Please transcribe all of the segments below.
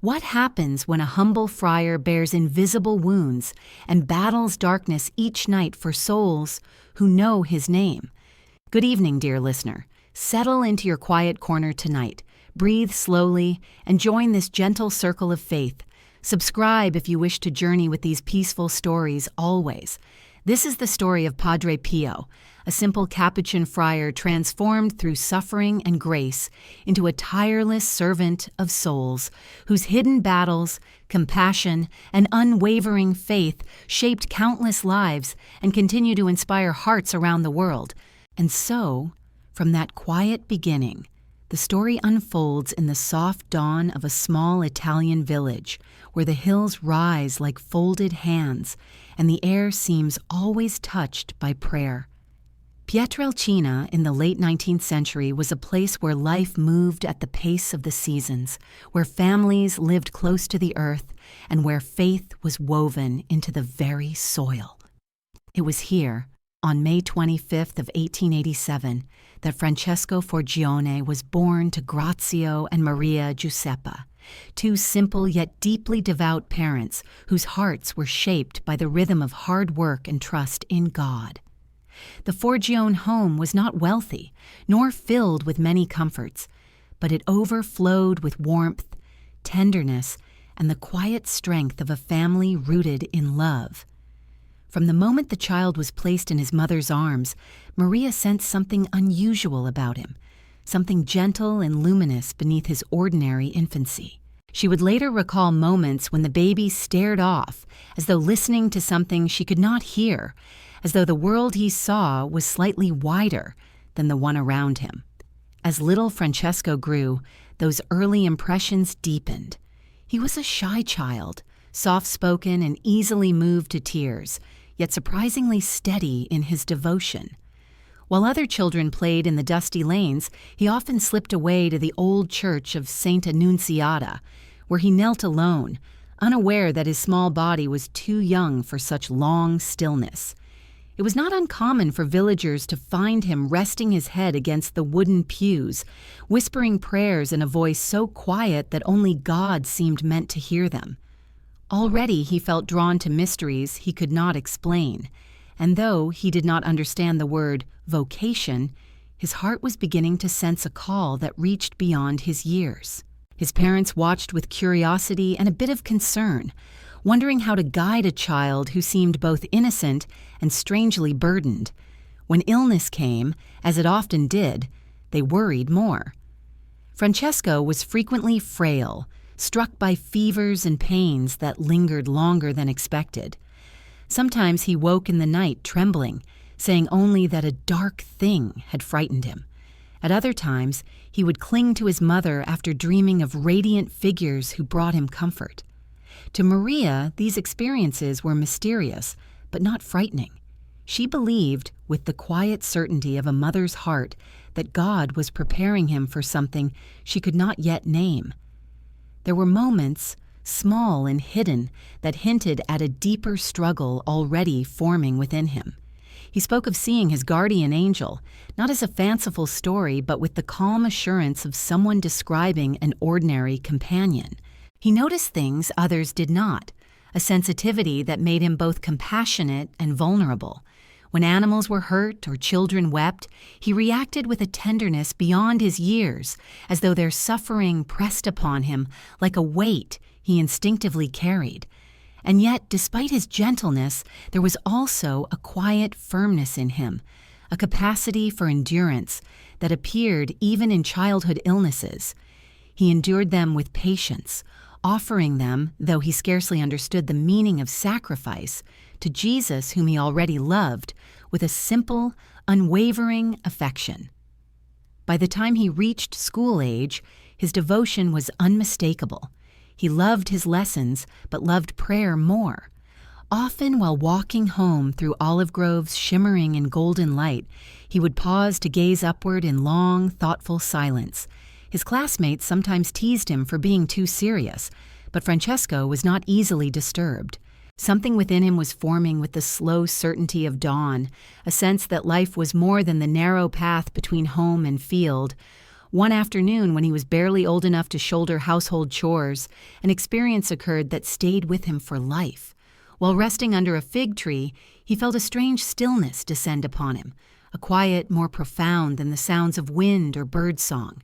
What happens when a humble friar bears invisible wounds and battles darkness each night for souls who know his name? Good evening, dear listener. Settle into your quiet corner tonight. Breathe slowly and join this gentle circle of faith. Subscribe if you wish to journey with these peaceful stories always. This is the story of Padre Pio, a simple Capuchin friar transformed through suffering and grace into a tireless servant of souls, whose hidden battles, compassion, and unwavering faith shaped countless lives and continue to inspire hearts around the world. And so, from that quiet beginning, the story unfolds in the soft dawn of a small Italian village where the hills rise like folded hands and the air seems always touched by prayer. Pietrelcina in the late 19th century was a place where life moved at the pace of the seasons, where families lived close to the earth, and where faith was woven into the very soil. It was here, on May 25th of 1887, that Francesco Forgione was born to Grazio and Maria Giuseppa, two simple yet deeply devout parents whose hearts were shaped by the rhythm of hard work and trust in God. The Forgione home was not wealthy, nor filled with many comforts, but it overflowed with warmth, tenderness, and the quiet strength of a family rooted in love. From the moment the child was placed in his mother's arms, Maria sensed something unusual about him, something gentle and luminous beneath his ordinary infancy. She would later recall moments when the baby stared off, as though listening to something she could not hear, as though the world he saw was slightly wider than the one around him. As little Francesco grew, those early impressions deepened. He was a shy child, soft-spoken and easily moved to tears, yet surprisingly steady in his devotion. While other children played in the dusty lanes, he often slipped away to the old church of Saint Annunziata, where he knelt alone, unaware that his small body was too young for such long stillness. It was not uncommon for villagers to find him resting his head against the wooden pews, whispering prayers in a voice so quiet that only God seemed meant to hear them. Already he felt drawn to mysteries he could not explain, and though he did not understand the word vocation, his heart was beginning to sense a call that reached beyond his years. His parents watched with curiosity and a bit of concern, wondering how to guide a child who seemed both innocent and strangely burdened. When illness came, as it often did, they worried more. Francesco was frequently frail, struck by fevers and pains that lingered longer than expected. Sometimes he woke in the night trembling, saying only that a dark thing had frightened him. At other times, he would cling to his mother after dreaming of radiant figures who brought him comfort. To Maria, these experiences were mysterious, but not frightening. She believed, with the quiet certainty of a mother's heart, that God was preparing him for something she could not yet name. There were moments, small and hidden, that hinted at a deeper struggle already forming within him. He spoke of seeing his guardian angel, not as a fanciful story, but with the calm assurance of someone describing an ordinary companion. He noticed things others did not, a sensitivity that made him both compassionate and vulnerable. When animals were hurt or children wept, he reacted with a tenderness beyond his years, as though their suffering pressed upon him like a weight he instinctively carried. And yet, despite his gentleness, there was also a quiet firmness in him, a capacity for endurance that appeared even in childhood illnesses. He endured them with patience, offering them, though he scarcely understood the meaning of sacrifice, to Jesus whom he already loved, with a simple, unwavering affection. By the time he reached school age, his devotion was unmistakable. He loved his lessons, but loved prayer more. Often while walking home through olive groves shimmering in golden light, he would pause to gaze upward in long, thoughtful silence. His classmates sometimes teased him for being too serious, but Francesco was not easily disturbed. Something within him was forming with the slow certainty of dawn, a sense that life was more than the narrow path between home and field, One afternoon, when he was barely old enough to shoulder household chores, an experience occurred that stayed with him for life. While resting under a fig tree, he felt a strange stillness descend upon him, a quiet more profound than the sounds of wind or bird song.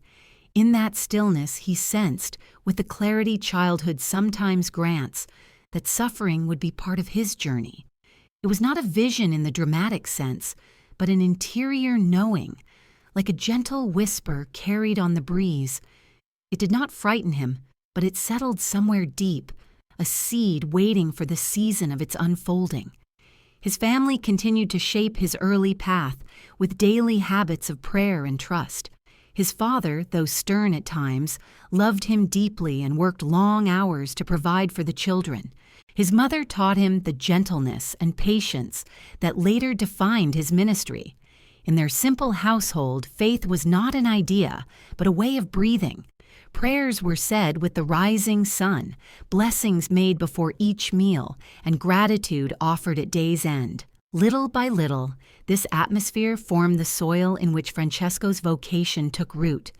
In that stillness, he sensed, with the clarity childhood sometimes grants, that suffering would be part of his journey. It was not a vision in the dramatic sense, but an interior knowing, like a gentle whisper carried on the breeze. It did not frighten him, but it settled somewhere deep, a seed waiting for the season of its unfolding. His family continued to shape his early path with daily habits of prayer and trust. His father, though stern at times, loved him deeply and worked long hours to provide for the children. His mother taught him the gentleness and patience that later defined his ministry. In their simple household, faith was not an idea, but a way of breathing. Prayers were said with the rising sun, blessings made before each meal, and gratitude offered at day's end. Little by little, this atmosphere formed the soil in which Francesco's vocation took root.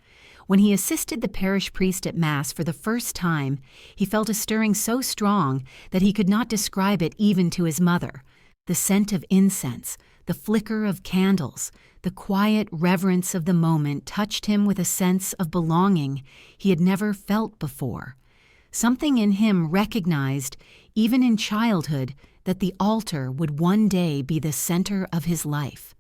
When he assisted the parish priest at Mass for the first time, he felt a stirring so strong that he could not describe it even to his mother. The scent of incense, the flicker of candles, the quiet reverence of the moment touched him with a sense of belonging he had never felt before. Something in him recognized, even in childhood, that the altar would one day be the center of his life.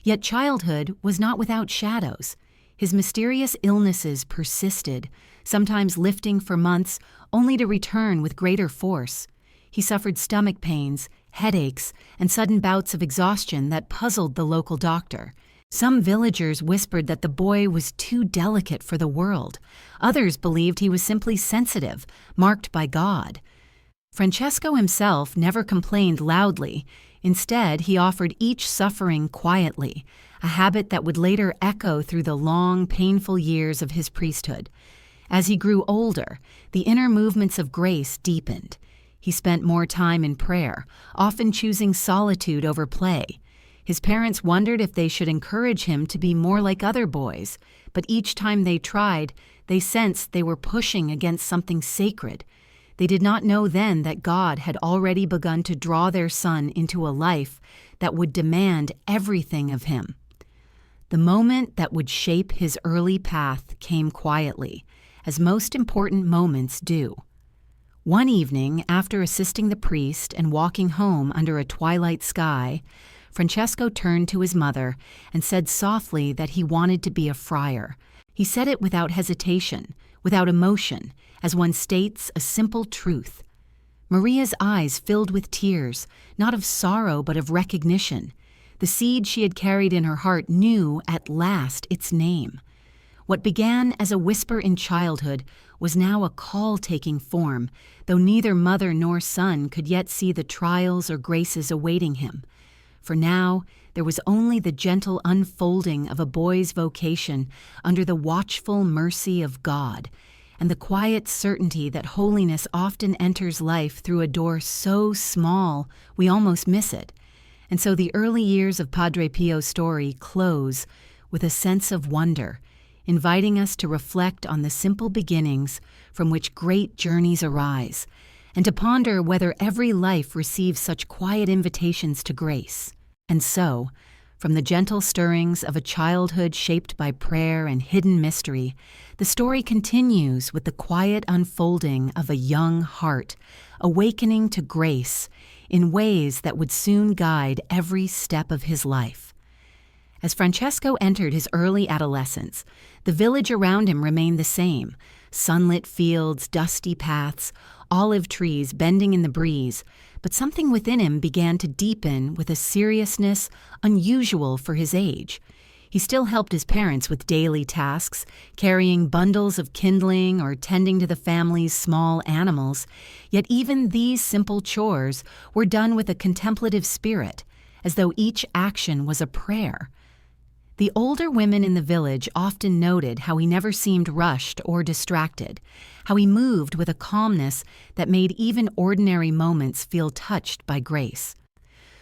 Yet childhood was not without shadows. His mysterious illnesses persisted, sometimes lifting for months, only to return with greater force. He suffered stomach pains, headaches, and sudden bouts of exhaustion that puzzled the local doctor. Some villagers whispered that the boy was too delicate for the world. Others believed he was simply sensitive, marked by God. Francesco himself never complained loudly. Instead, he offered each suffering quietly, a habit that would later echo through the long, painful years of his priesthood. As he grew older, the inner movements of grace deepened. He spent more time in prayer, often choosing solitude over play. His parents wondered if they should encourage him to be more like other boys, but each time they tried, they sensed they were pushing against something sacred. They did not know then that God had already begun to draw their son into a life that would demand everything of him. The moment that would shape his early path came quietly, as most important moments do. One evening, after assisting the priest and walking home under a twilight sky, Francesco turned to his mother and said softly that he wanted to be a friar. He said it without hesitation, without emotion, as one states a simple truth. Maria's eyes filled with tears, not of sorrow but of recognition. The seed she had carried in her heart knew at last its name. What began as a whisper in childhood was now a call taking form, though neither mother nor son could yet see the trials or graces awaiting him. For now, there was only the gentle unfolding of a boy's vocation under the watchful mercy of God, and the quiet certainty that holiness often enters life through a door so small we almost miss it. And so the early years of Padre Pio's story close with a sense of wonder, inviting us to reflect on the simple beginnings from which great journeys arise, and to ponder whether every life receives such quiet invitations to grace. And so, from the gentle stirrings of a childhood shaped by prayer and hidden mystery, the story continues with the quiet unfolding of a young heart, awakening to grace in ways that would soon guide every step of his life. As Francesco entered his early adolescence, the village around him remained the same: sunlit fields, dusty paths, olive trees bending in the breeze, but something within him began to deepen with a seriousness unusual for his age. He still helped his parents with daily tasks, carrying bundles of kindling or tending to the family's small animals, yet even these simple chores were done with a contemplative spirit, as though each action was a prayer. The older women in the village often noted how he never seemed rushed or distracted, how he moved with a calmness that made even ordinary moments feel touched by grace.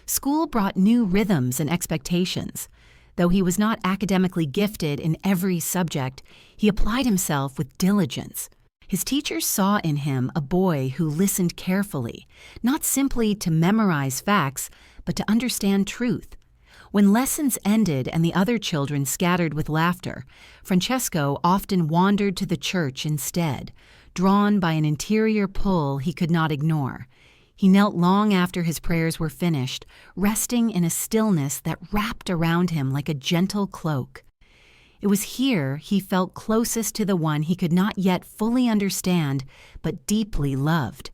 School brought new rhythms and expectations. Though he was not academically gifted in every subject, he applied himself with diligence. His teachers saw in him a boy who listened carefully, not simply to memorize facts, but to understand truth. When lessons ended and the other children scattered with laughter, Francesco often wandered to the church instead, drawn by an interior pull he could not ignore. He knelt long after his prayers were finished, resting in a stillness that wrapped around him like a gentle cloak. It was here he felt closest to the one he could not yet fully understand, but deeply loved.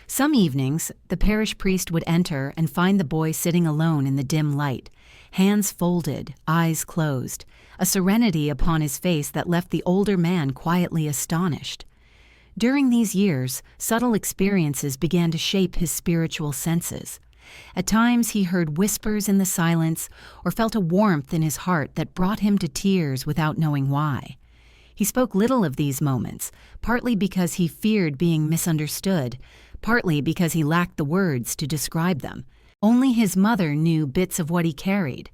Some evenings, the parish priest would enter and find the boy sitting alone in the dim light, hands folded, eyes closed, a serenity upon his face that left the older man quietly astonished. During these years, subtle experiences began to shape his spiritual senses. At times he heard whispers in the silence or felt a warmth in his heart that brought him to tears without knowing why. He spoke little of these moments, partly because he feared being misunderstood, partly because he lacked the words to describe them. Only his mother knew bits of what he carried.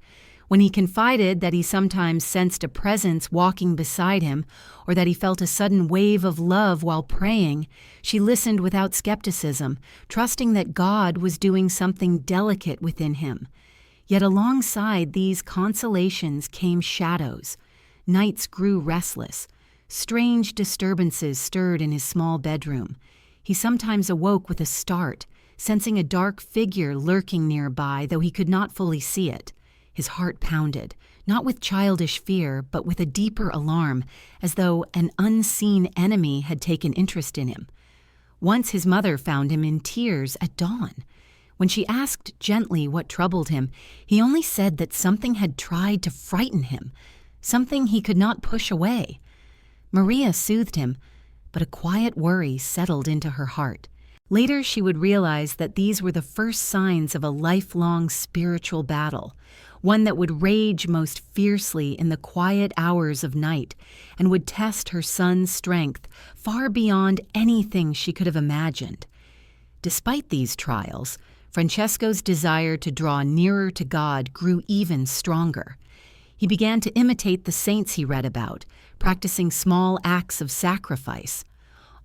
When he confided that he sometimes sensed a presence walking beside him, or that he felt a sudden wave of love while praying, she listened without skepticism, trusting that God was doing something delicate within him. Yet alongside these consolations came shadows. Nights grew restless. Strange disturbances stirred in his small bedroom. He sometimes awoke with a start, sensing a dark figure lurking nearby, though he could not fully see it. His heart pounded, not with childish fear, but with a deeper alarm, as though an unseen enemy had taken interest in him. Once his mother found him in tears at dawn. When she asked gently what troubled him, he only said that something had tried to frighten him, something he could not push away. Maria soothed him, but a quiet worry settled into her heart. Later she would realize that these were the first signs of a lifelong spiritual battle, one that would rage most fiercely in the quiet hours of night and would test her son's strength far beyond anything she could have imagined. Despite these trials, Francesco's desire to draw nearer to God grew even stronger. He began to imitate the saints he read about, practicing small acts of sacrifice.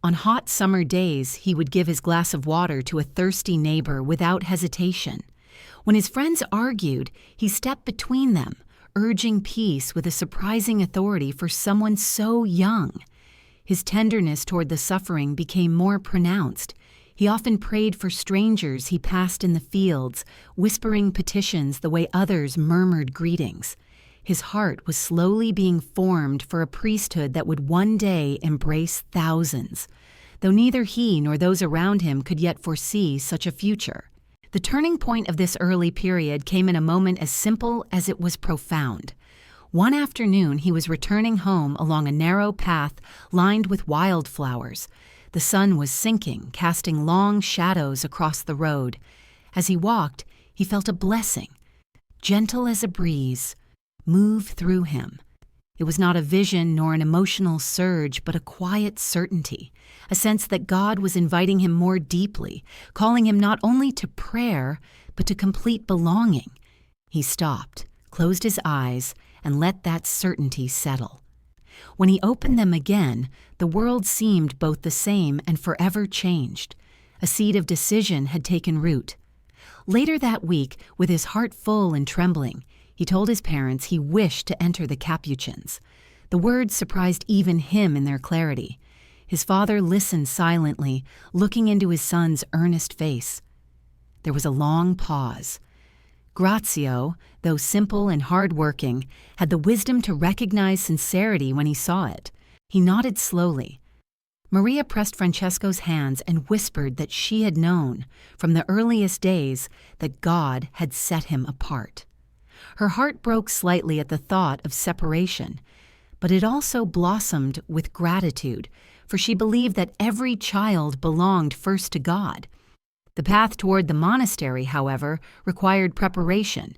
On hot summer days, he would give his glass of water to a thirsty neighbor without hesitation. When his friends argued, he stepped between them, urging peace with a surprising authority for someone so young. His tenderness toward the suffering became more pronounced. He often prayed for strangers he passed in the fields, whispering petitions the way others murmured greetings. His heart was slowly being formed for a priesthood that would one day embrace thousands, though neither he nor those around him could yet foresee such a future. The turning point of this early period came in a moment as simple as it was profound. One afternoon he was returning home along a narrow path lined with wildflowers. The sun was sinking, casting long shadows across the road. As he walked, he felt a blessing, gentle as a breeze, move through him. It was not a vision nor an emotional surge, but a quiet certainty, a sense that God was inviting him more deeply, calling him not only to prayer, but to complete belonging. He stopped, closed his eyes, and let that certainty settle. When he opened them again, the world seemed both the same and forever changed. A seed of decision had taken root. Later that week, with his heart full and trembling, he told his parents he wished to enter the Capuchins. The words surprised even him in their clarity. His father listened silently, looking into his son's earnest face. There was a long pause. Grazio, though simple and hard-working, had the wisdom to recognize sincerity when he saw it. He nodded slowly. Maria pressed Francesco's hands and whispered that she had known, from the earliest days, that God had set him apart. Her heart broke slightly at the thought of separation, but it also blossomed with gratitude, for she believed that every child belonged first to God. The path toward the monastery, however, required preparation.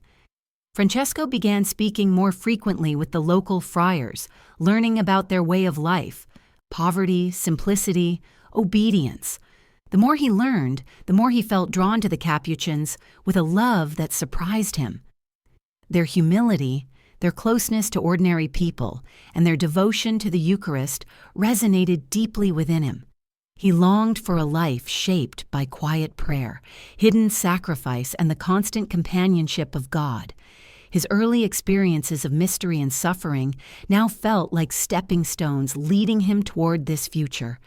Francesco began speaking more frequently with the local friars, learning about their way of life, poverty, simplicity, obedience. The more he learned, the more he felt drawn to the Capuchins with a love that surprised him. Their humility, Their closeness to ordinary people and their devotion to the Eucharist resonated deeply within him. He longed for a life shaped by quiet prayer, hidden sacrifice, and the constant companionship of God. His early experiences of mystery and suffering now felt like stepping stones leading him toward this future.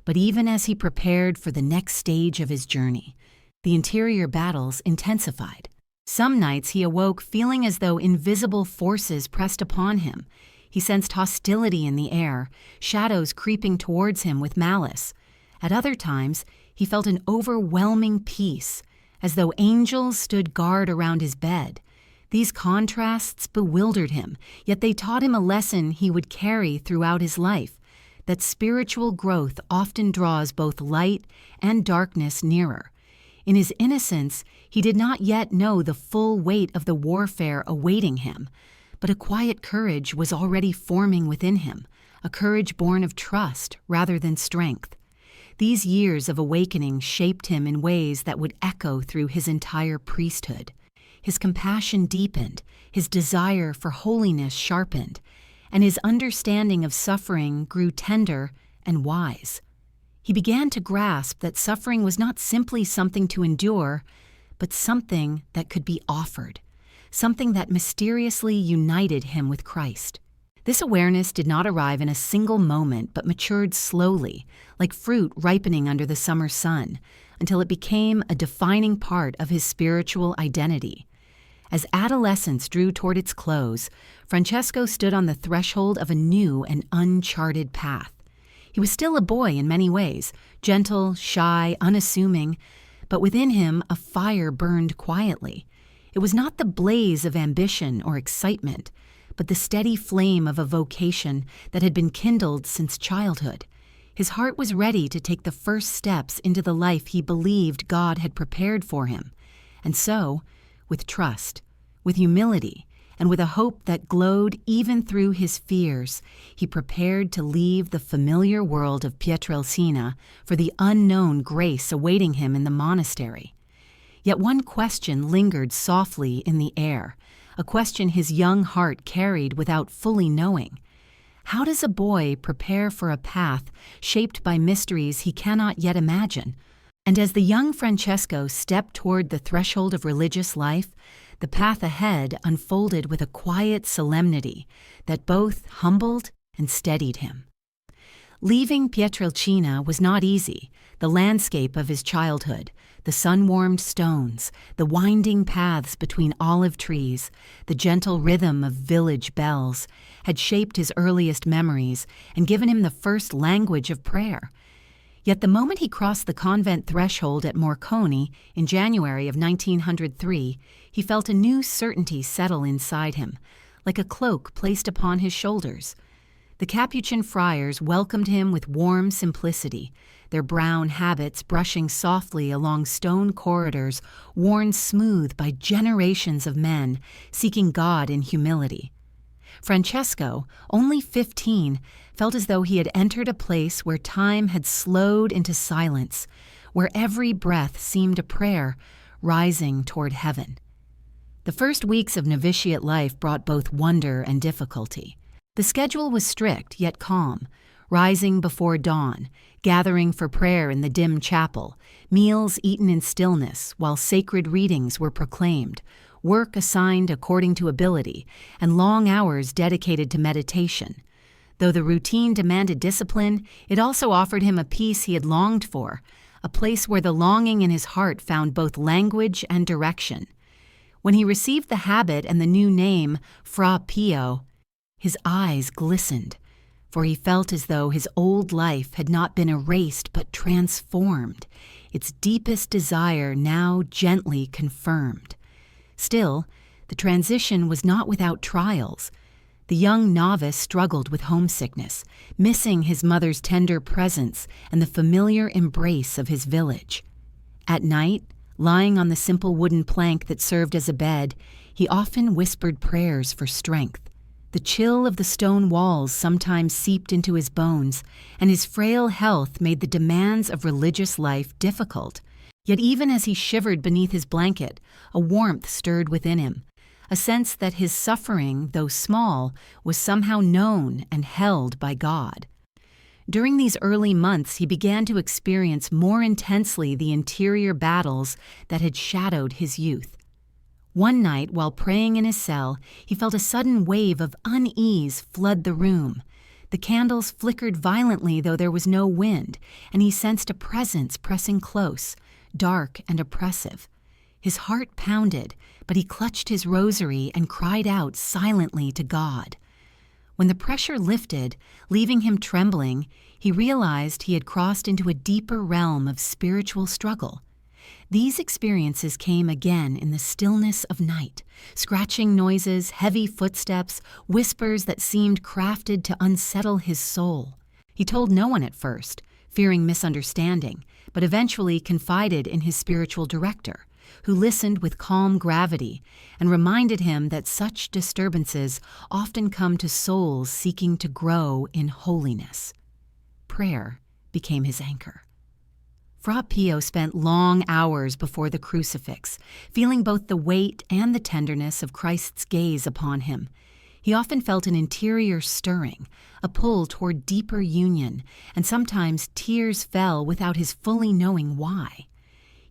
But even as he prepared for the next stage of his journey, the interior battles intensified. Some nights he awoke feeling as though invisible forces pressed upon him. He sensed hostility in the air, shadows creeping towards him with malice. At other times, he felt an overwhelming peace, as though angels stood guard around his bed. These contrasts bewildered him, yet they taught him a lesson he would carry throughout his life, that spiritual growth often draws both light and darkness nearer. In his innocence, he did not yet know the full weight of the warfare awaiting him, but a quiet courage was already forming within him, a courage born of trust rather than strength. These years of awakening shaped him in ways that would echo through his entire priesthood. His compassion deepened, his desire for holiness sharpened, and his understanding of suffering grew tender and wise. He began to grasp that suffering was not simply something to endure, but something that could be offered, something that mysteriously united him with Christ. This awareness did not arrive in a single moment, but matured slowly, like fruit ripening under the summer sun, until it became a defining part of his spiritual identity. As adolescence drew toward its close, Francesco stood on the threshold of a new and uncharted path. He was still a boy in many ways, gentle, shy, unassuming, but within him a fire burned quietly. It was not the blaze of ambition or excitement, but the steady flame of a vocation that had been kindled since childhood. His heart was ready to take the first steps into the life he believed God had prepared for him. And so, with trust, with humility, and with a hope that glowed even through his fears, he prepared to leave the familiar world of Pietrelcina for the unknown grace awaiting him in the monastery. Yet one question lingered softly in the air, a question his young heart carried without fully knowing. How does a boy prepare for a path shaped by mysteries he cannot yet imagine? And as the young Francesco stepped toward the threshold of religious life, the path ahead unfolded with a quiet solemnity that both humbled and steadied him. Leaving Pietrelcina was not easy. The landscape of his childhood, the sun-warmed stones, the winding paths between olive trees, the gentle rhythm of village bells, had shaped his earliest memories and given him the first language of prayer. Yet the moment he crossed the convent threshold at Morcone in January of 1903, he felt a new certainty settle inside him, like a cloak placed upon his shoulders. The Capuchin friars welcomed him with warm simplicity, their brown habits brushing softly along stone corridors worn smooth by generations of men seeking God in humility. Francesco, only 15, felt as though he had entered a place where time had slowed into silence, where every breath seemed a prayer rising toward heaven. The first weeks of novitiate life brought both wonder and difficulty. The schedule was strict yet calm, rising before dawn, gathering for prayer in the dim chapel, meals eaten in stillness while sacred readings were proclaimed, work assigned according to ability, and long hours dedicated to meditation. Though the routine demanded discipline, it also offered him a peace he had longed for, a place where the longing in his heart found both language and direction. When he received the habit and the new name, Fra Pio, his eyes glistened, for he felt as though his old life had not been erased but transformed, its deepest desire now gently confirmed. Still, the transition was not without trials. The young novice struggled with homesickness, missing his mother's tender presence and the familiar embrace of his village. At night, lying on the simple wooden plank that served as a bed, he often whispered prayers for strength. The chill of the stone walls sometimes seeped into his bones, and his frail health made the demands of religious life difficult. Yet even as he shivered beneath his blanket, a warmth stirred within him, a sense that his suffering, though small, was somehow known and held by God. During these early months, he began to experience more intensely the interior battles that had shadowed his youth. One night, while praying in his cell, he felt a sudden wave of unease flood the room. The candles flickered violently, though there was no wind, and he sensed a presence pressing close, dark and oppressive. His heart pounded, but he clutched his rosary and cried out silently to God. When the pressure lifted, leaving him trembling, he realized he had crossed into a deeper realm of spiritual struggle. These experiences came again in the stillness of night, scratching noises, heavy footsteps, whispers that seemed crafted to unsettle his soul. He told no one at first, fearing misunderstanding, but eventually confided in his spiritual director, who listened with calm gravity and reminded him that such disturbances often come to souls seeking to grow in holiness. Prayer became his anchor. Fra Pio spent long hours before the crucifix, feeling both the weight and the tenderness of Christ's gaze upon him. He often felt an interior stirring, a pull toward deeper union, and sometimes tears fell without his fully knowing why.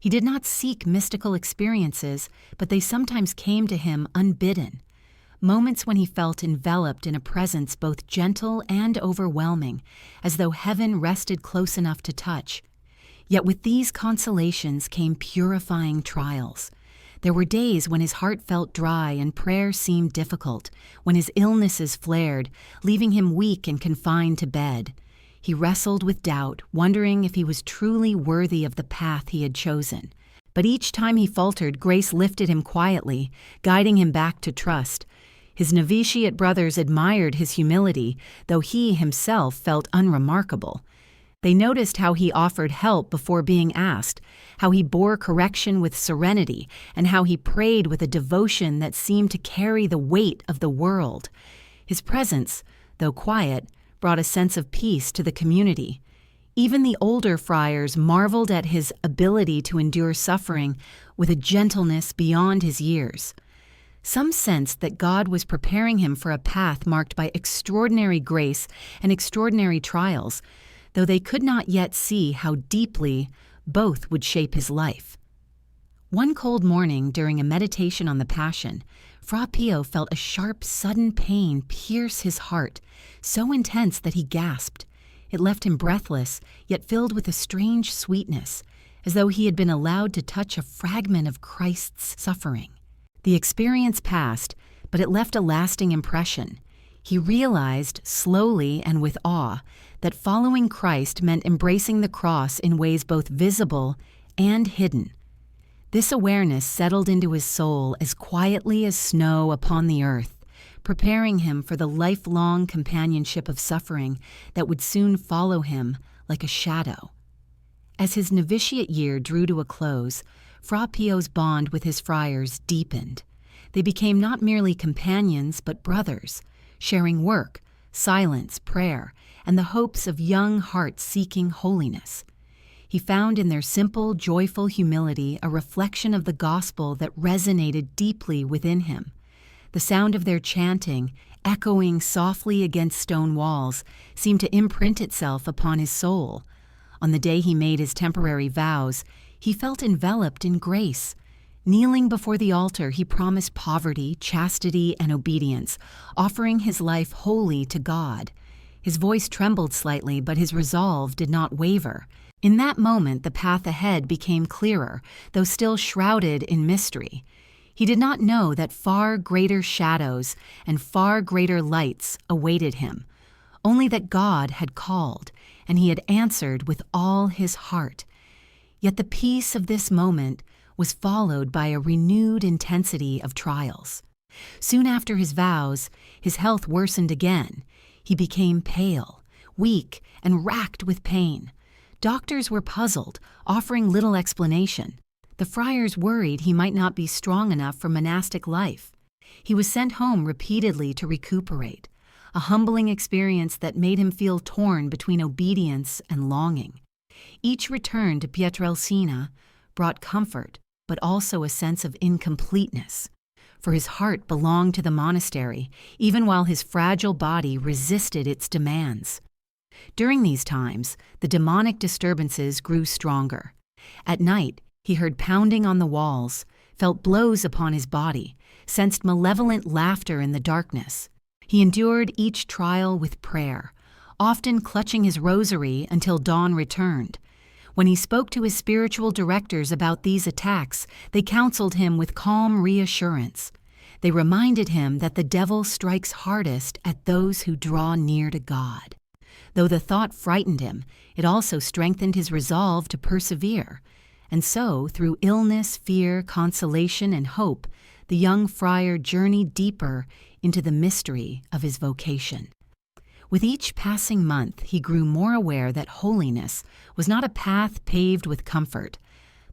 He did not seek mystical experiences, but they sometimes came to him unbidden. Moments when he felt enveloped in a presence both gentle and overwhelming, as though heaven rested close enough to touch. Yet with these consolations came purifying trials. There were days when his heart felt dry and prayer seemed difficult, when his illnesses flared, leaving him weak and confined to bed. He wrestled with doubt, wondering if he was truly worthy of the path he had chosen. But each time he faltered, grace lifted him quietly, guiding him back to trust. His novitiate brothers admired his humility, though he himself felt unremarkable. They noticed how he offered help before being asked, how he bore correction with serenity, and how he prayed with a devotion that seemed to carry the weight of the world. His presence, though quiet, brought a sense of peace to the community. Even the older friars marveled at his ability to endure suffering with a gentleness beyond his years. Some sensed that God was preparing him for a path marked by extraordinary grace and extraordinary trials, though they could not yet see how deeply both would shape his life. One cold morning during a meditation on the Passion, Fra Pio felt a sharp, sudden pain pierce his heart, so intense that he gasped. It left him breathless, yet filled with a strange sweetness, as though he had been allowed to touch a fragment of Christ's suffering. The experience passed, but it left a lasting impression. He realized, slowly and with awe, that following Christ meant embracing the cross in ways both visible and hidden. This awareness settled into his soul as quietly as snow upon the earth, preparing him for the lifelong companionship of suffering that would soon follow him like a shadow. As his novitiate year drew to a close, Fra Pio's bond with his friars deepened. They became not merely companions but brothers, sharing work, silence, prayer, and the hopes of young hearts seeking holiness. He found in their simple, joyful humility a reflection of the gospel that resonated deeply within him. The sound of their chanting, echoing softly against stone walls, seemed to imprint itself upon his soul. On the day he made his temporary vows, he felt enveloped in grace. Kneeling before the altar, he promised poverty, chastity, and obedience, offering his life wholly to God. His voice trembled slightly, but his resolve did not waver. In that moment, the path ahead became clearer, though still shrouded in mystery. He did not know that far greater shadows and far greater lights awaited him, only that God had called, and he had answered with all his heart. Yet the peace of this moment was followed by a renewed intensity of trials. Soon after his vows, his health worsened again. He became pale, weak, and racked with pain. Doctors were puzzled, offering little explanation. The friars worried he might not be strong enough for monastic life. He was sent home repeatedly to recuperate, a humbling experience that made him feel torn between obedience and longing. Each return to Pietrelcina brought comfort, but also a sense of incompleteness. for his heart belonged to the monastery, even while his fragile body resisted its demands. During these times, the demonic disturbances grew stronger. At night, he heard pounding on the walls, felt blows upon his body, sensed malevolent laughter in the darkness. He endured each trial with prayer, often clutching his rosary until dawn returned. When he spoke to his spiritual directors about these attacks, they counseled him with calm reassurance. They reminded him that the devil strikes hardest at those who draw near to God. Though the thought frightened him, it also strengthened his resolve to persevere. And so, through illness, fear, consolation, and hope, the young friar journeyed deeper into the mystery of his vocation. With each passing month, he grew more aware that holiness was not a path paved with comfort,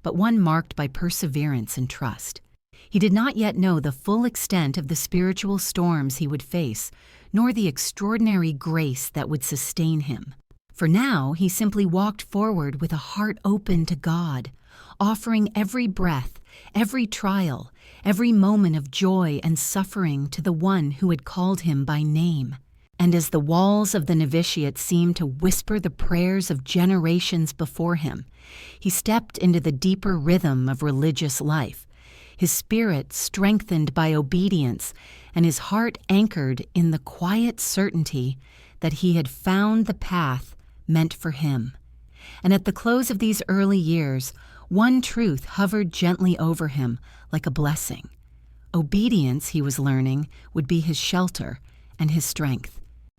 but one marked by perseverance and trust. He did not yet know the full extent of the spiritual storms he would face, nor the extraordinary grace that would sustain him. For now, he simply walked forward with a heart open to God, offering every breath, every trial, every moment of joy and suffering to the one who had called him by name. And as the walls of the novitiate seemed to whisper the prayers of generations before him, he stepped into the deeper rhythm of religious life, his spirit strengthened by obedience and his heart anchored in the quiet certainty that he had found the path meant for him. And at the close of these early years, one truth hovered gently over him like a blessing. Obedience, he was learning, would be his shelter and his strength.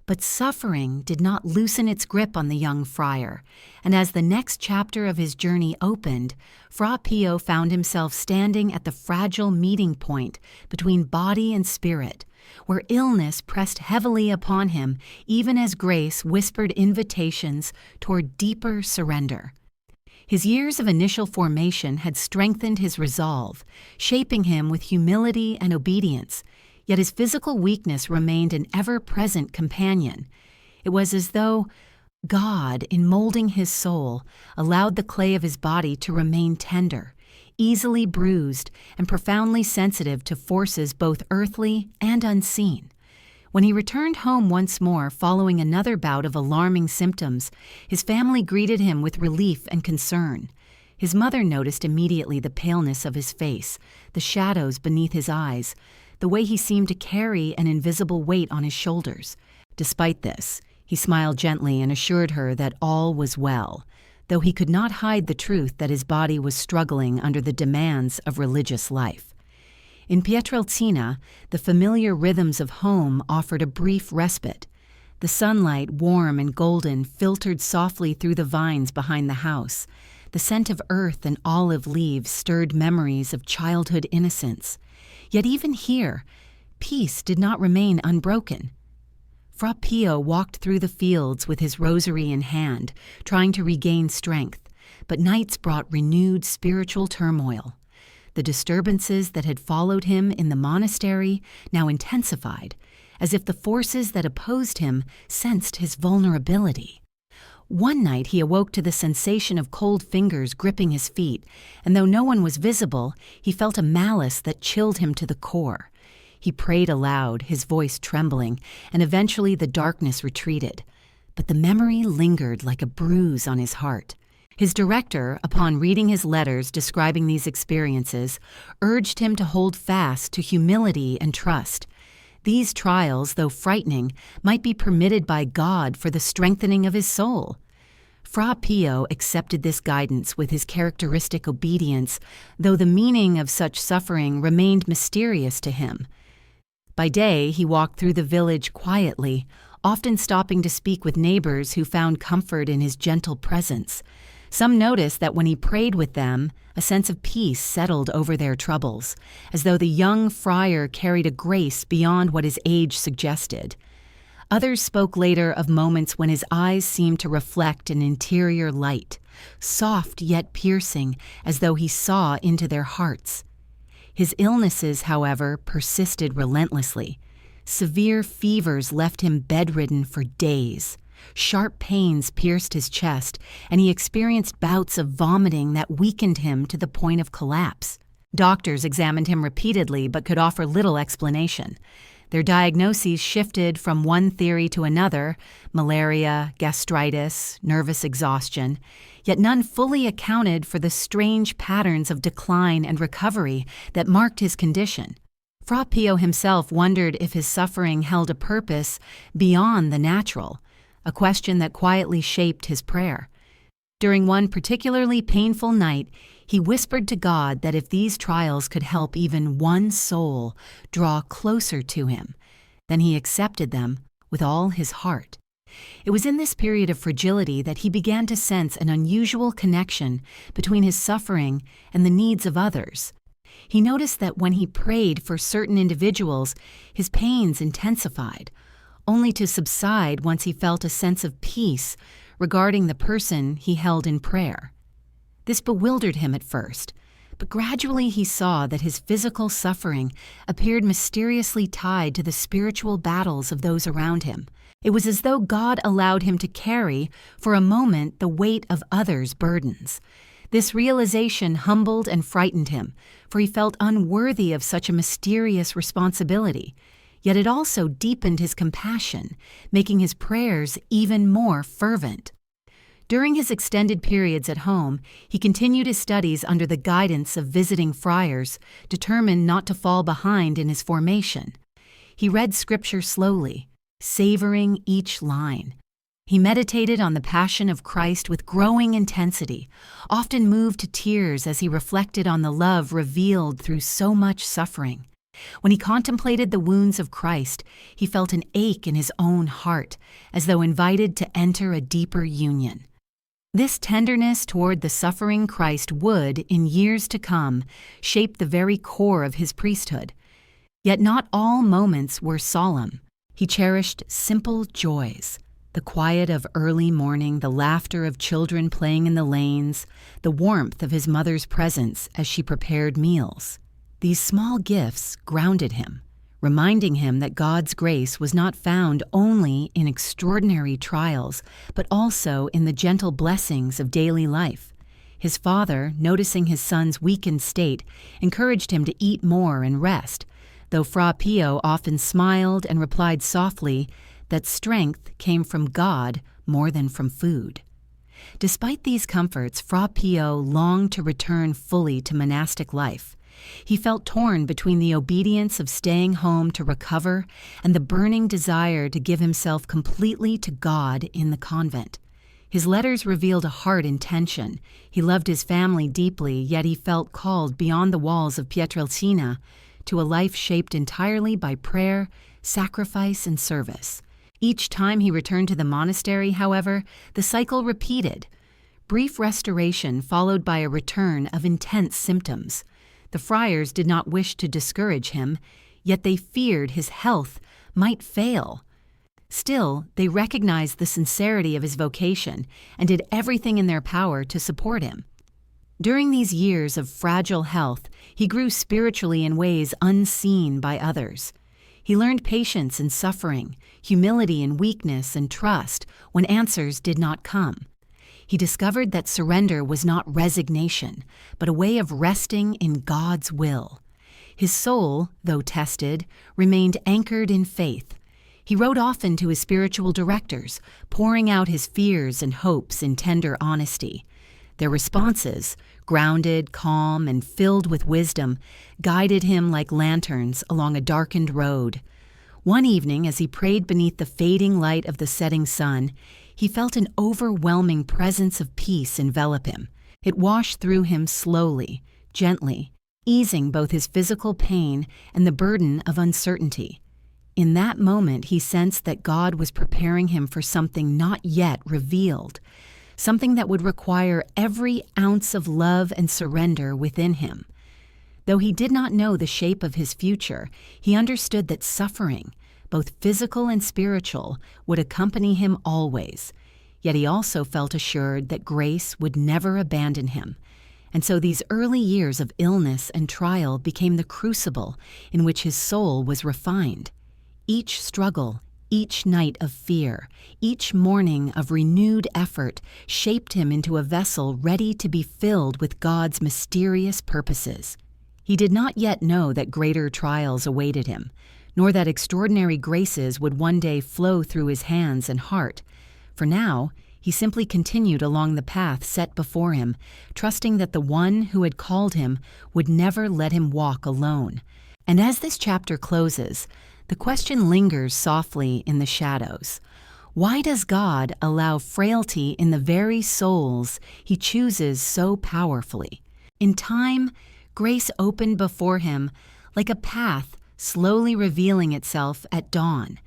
But suffering did not loosen its grip on the young friar, and as the next chapter of his journey opened, Fra Pio found himself standing at the fragile meeting point between body and spirit, where illness pressed heavily upon him even as grace whispered invitations toward deeper surrender. His years of initial formation had strengthened his resolve, shaping him with humility and obedience. Yet his physical weakness remained an ever-present companion. It was as though God, in molding his soul, allowed the clay of his body to remain tender, easily bruised, and profoundly sensitive to forces both earthly and unseen. When he returned home once more following another bout of alarming symptoms, his family greeted him with relief and concern. His mother noticed immediately the paleness of his face, the shadows beneath his eyes, the way he seemed to carry an invisible weight on his shoulders. Despite this, he smiled gently and assured her that all was well, though he could not hide the truth that his body was struggling under the demands of religious life. In Pietrelcina, the familiar rhythms of home offered a brief respite. The sunlight, warm and golden, filtered softly through the vines behind the house. The scent of earth and olive leaves stirred memories of childhood innocence. Yet even here, peace did not remain unbroken. Fra Pio walked through the fields with his rosary in hand, trying to regain strength, but nights brought renewed spiritual turmoil. The disturbances that had followed him in the monastery now intensified, as if the forces that opposed him sensed his vulnerability. One night he awoke to the sensation of cold fingers gripping his feet, and though no one was visible, he felt a malice that chilled him to the core. He prayed aloud, his voice trembling, and eventually the darkness retreated. But the memory lingered like a bruise on his heart. His director, upon reading his letters describing these experiences, urged him to hold fast to humility and trust. These trials, though frightening, might be permitted by God for the strengthening of his soul. Fra Pio accepted this guidance with his characteristic obedience, though the meaning of such suffering remained mysterious to him. By day, he walked through the village quietly, often stopping to speak with neighbors who found comfort in his gentle presence. Some noticed that when he prayed with them, a sense of peace settled over their troubles, as though the young friar carried a grace beyond what his age suggested. Others spoke later of moments when his eyes seemed to reflect an interior light, soft yet piercing, as though he saw into their hearts. His illnesses, however, persisted relentlessly. Severe fevers left him bedridden for days. Sharp pains pierced his chest, and he experienced bouts of vomiting that weakened him to the point of collapse. Doctors examined him repeatedly but could offer little explanation. Their diagnoses shifted from one theory to another: malaria, gastritis, nervous exhaustion, yet none fully accounted for the strange patterns of decline and recovery that marked his condition. Fra Pio himself wondered if his suffering held a purpose beyond the natural, a question that quietly shaped his prayer. During one particularly painful night, he whispered to God that if these trials could help even one soul draw closer to him, then he accepted them with all his heart. It was in this period of fragility that he began to sense an unusual connection between his suffering and the needs of others. He noticed that when he prayed for certain individuals, his pains intensified, only to subside once he felt a sense of peace regarding the person he held in prayer. This bewildered him at first, but gradually he saw that his physical suffering appeared mysteriously tied to the spiritual battles of those around him. It was as though God allowed him to carry, for a moment, the weight of others' burdens. This realization humbled and frightened him, for he felt unworthy of such a mysterious responsibility. Yet it also deepened his compassion, making his prayers even more fervent. During his extended periods at home, he continued his studies under the guidance of visiting friars, determined not to fall behind in his formation. He read scripture slowly, savoring each line. He meditated on the Passion of Christ with growing intensity, often moved to tears as he reflected on the love revealed through so much suffering. When he contemplated the wounds of Christ, he felt an ache in his own heart, as though invited to enter a deeper union. This tenderness toward the suffering Christ would, in years to come, shape the very core of his priesthood. Yet not all moments were solemn. He cherished simple joys: the quiet of early morning, the laughter of children playing in the lanes, the warmth of his mother's presence as she prepared meals. These small gifts grounded him, reminding him that God's grace was not found only in extraordinary trials, but also in the gentle blessings of daily life. His father, noticing his son's weakened state, encouraged him to eat more and rest, though Fra Pio often smiled and replied softly that strength came from God more than from food. Despite these comforts, Fra Pio longed to return fully to monastic life. He felt torn between the obedience of staying home to recover and the burning desire to give himself completely to God in the convent. His letters revealed a heart in tension. He loved his family deeply, yet he felt called beyond the walls of Pietrelcina to a life shaped entirely by prayer, sacrifice, and service. Each time he returned to the monastery, however, the cycle repeated. Brief restoration followed by a return of intense symptoms. The friars did not wish to discourage him, yet they feared his health might fail. Still, they recognized the sincerity of his vocation and did everything in their power to support him. During these years of fragile health, he grew spiritually in ways unseen by others. He learned patience in suffering, humility in weakness, and trust when answers did not come. He discovered that surrender was not resignation, but a way of resting in God's will. His soul, though tested, remained anchored in faith. He wrote often to his spiritual directors, pouring out his fears and hopes in tender honesty. Their responses, grounded, calm, and filled with wisdom, guided him like lanterns along a darkened road. One evening, as he prayed beneath the fading light of the setting sun, he felt an overwhelming presence of peace envelop him. It washed through him slowly, gently, easing both his physical pain and the burden of uncertainty. In that moment, he sensed that God was preparing him for something not yet revealed, something that would require every ounce of love and surrender within him. Though he did not know the shape of his future, he understood that suffering, both physical and spiritual, would accompany him always. Yet he also felt assured that grace would never abandon him. And so these early years of illness and trial became the crucible in which his soul was refined. Each struggle, each night of fear, each morning of renewed effort shaped him into a vessel ready to be filled with God's mysterious purposes. He did not yet know that greater trials awaited him, nor that extraordinary graces would one day flow through his hands and heart. For now, he simply continued along the path set before him, trusting that the one who had called him would never let him walk alone. And as this chapter closes, the question lingers softly in the shadows. Why does God allow frailty in the very souls He chooses so powerfully? In time, grace opened before him like a path slowly revealing itself at dawn.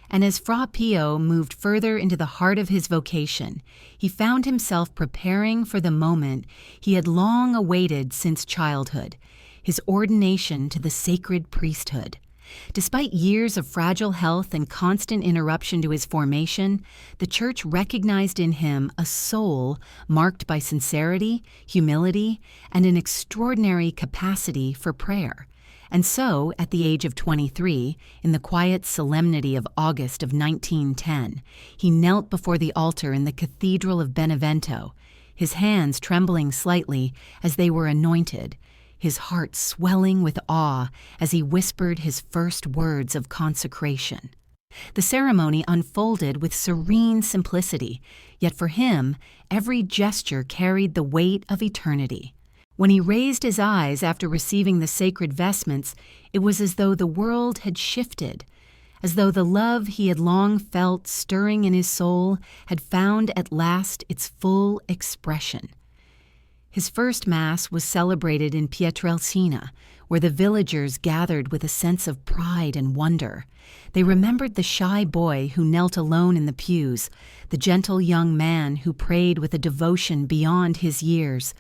And as Fra Pio moved further into the heart of his vocation, he found himself preparing for the moment he had long awaited since childhood, his ordination to the sacred priesthood. Despite years of fragile health and constant interruption to his formation, the Church recognized in him a soul marked by sincerity, humility, and an extraordinary capacity for prayer. And so, at the age of 23, in the quiet solemnity of August of 1910, he knelt before the altar in the Cathedral of Benevento, his hands trembling slightly as they were anointed, his heart swelling with awe as he whispered his first words of consecration. The ceremony unfolded with serene simplicity, yet for him, every gesture carried the weight of eternity. When he raised his eyes after receiving the sacred vestments, it was as though the world had shifted, as though the love he had long felt stirring in his soul had found at last its full expression. His first Mass was celebrated in Pietrelcina, where the villagers gathered with a sense of pride and wonder. They remembered the shy boy who knelt alone in the pews, the gentle young man who prayed with a devotion beyond his years,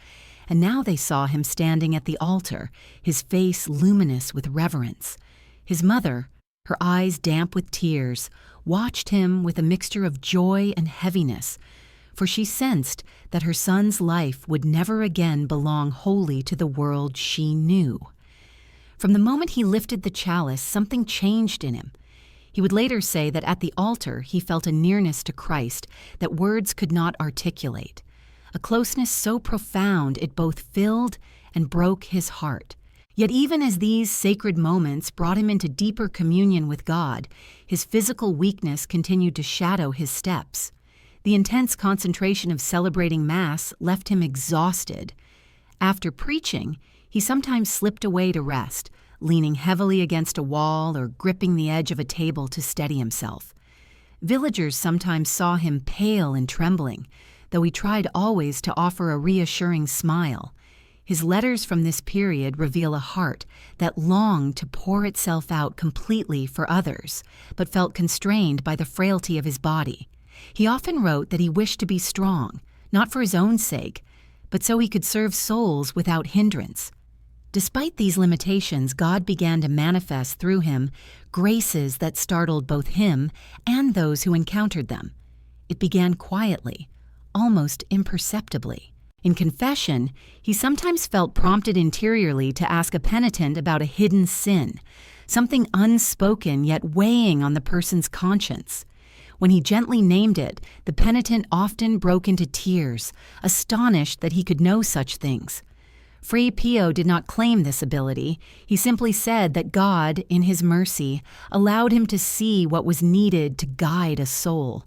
and now they saw him standing at the altar, his face luminous with reverence. His mother, her eyes damp with tears, watched him with a mixture of joy and heaviness, for she sensed that her son's life would never again belong wholly to the world she knew. From the moment he lifted the chalice, something changed in him. He would later say that at the altar he felt a nearness to Christ that words could not articulate, a closeness so profound it both filled and broke his heart. Yet even as these sacred moments brought him into deeper communion with God, his physical weakness continued to shadow his steps. The intense concentration of celebrating Mass left him exhausted. After preaching, he sometimes slipped away to rest, leaning heavily against a wall or gripping the edge of a table to steady himself. Villagers sometimes saw him pale and trembling, though he tried always to offer a reassuring smile. His letters from this period reveal a heart that longed to pour itself out completely for others, but felt constrained by the frailty of his body. He often wrote that he wished to be strong, not for his own sake, but so he could serve souls without hindrance. Despite these limitations, God began to manifest through him graces that startled both him and those who encountered them. It began quietly, almost imperceptibly. In confession, he sometimes felt prompted interiorly to ask a penitent about a hidden sin, something unspoken yet weighing on the person's conscience. When he gently named it, the penitent often broke into tears, astonished that he could know such things. Fra Pio did not claim this ability. He simply said that God, in his mercy, allowed him to see what was needed to guide a soul.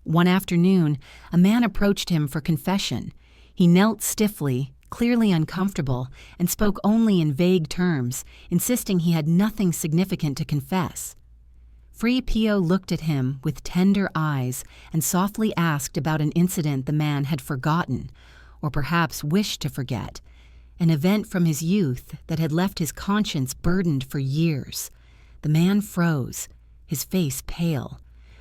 One afternoon, a man approached him for confession. He knelt stiffly, clearly uncomfortable, and spoke only in vague terms, insisting he had nothing significant to confess. Fra Pio looked at him with tender eyes and softly asked about an incident the man had forgotten, or perhaps wished to forget, an event from his youth that had left his conscience burdened for years. The man froze, his face pale.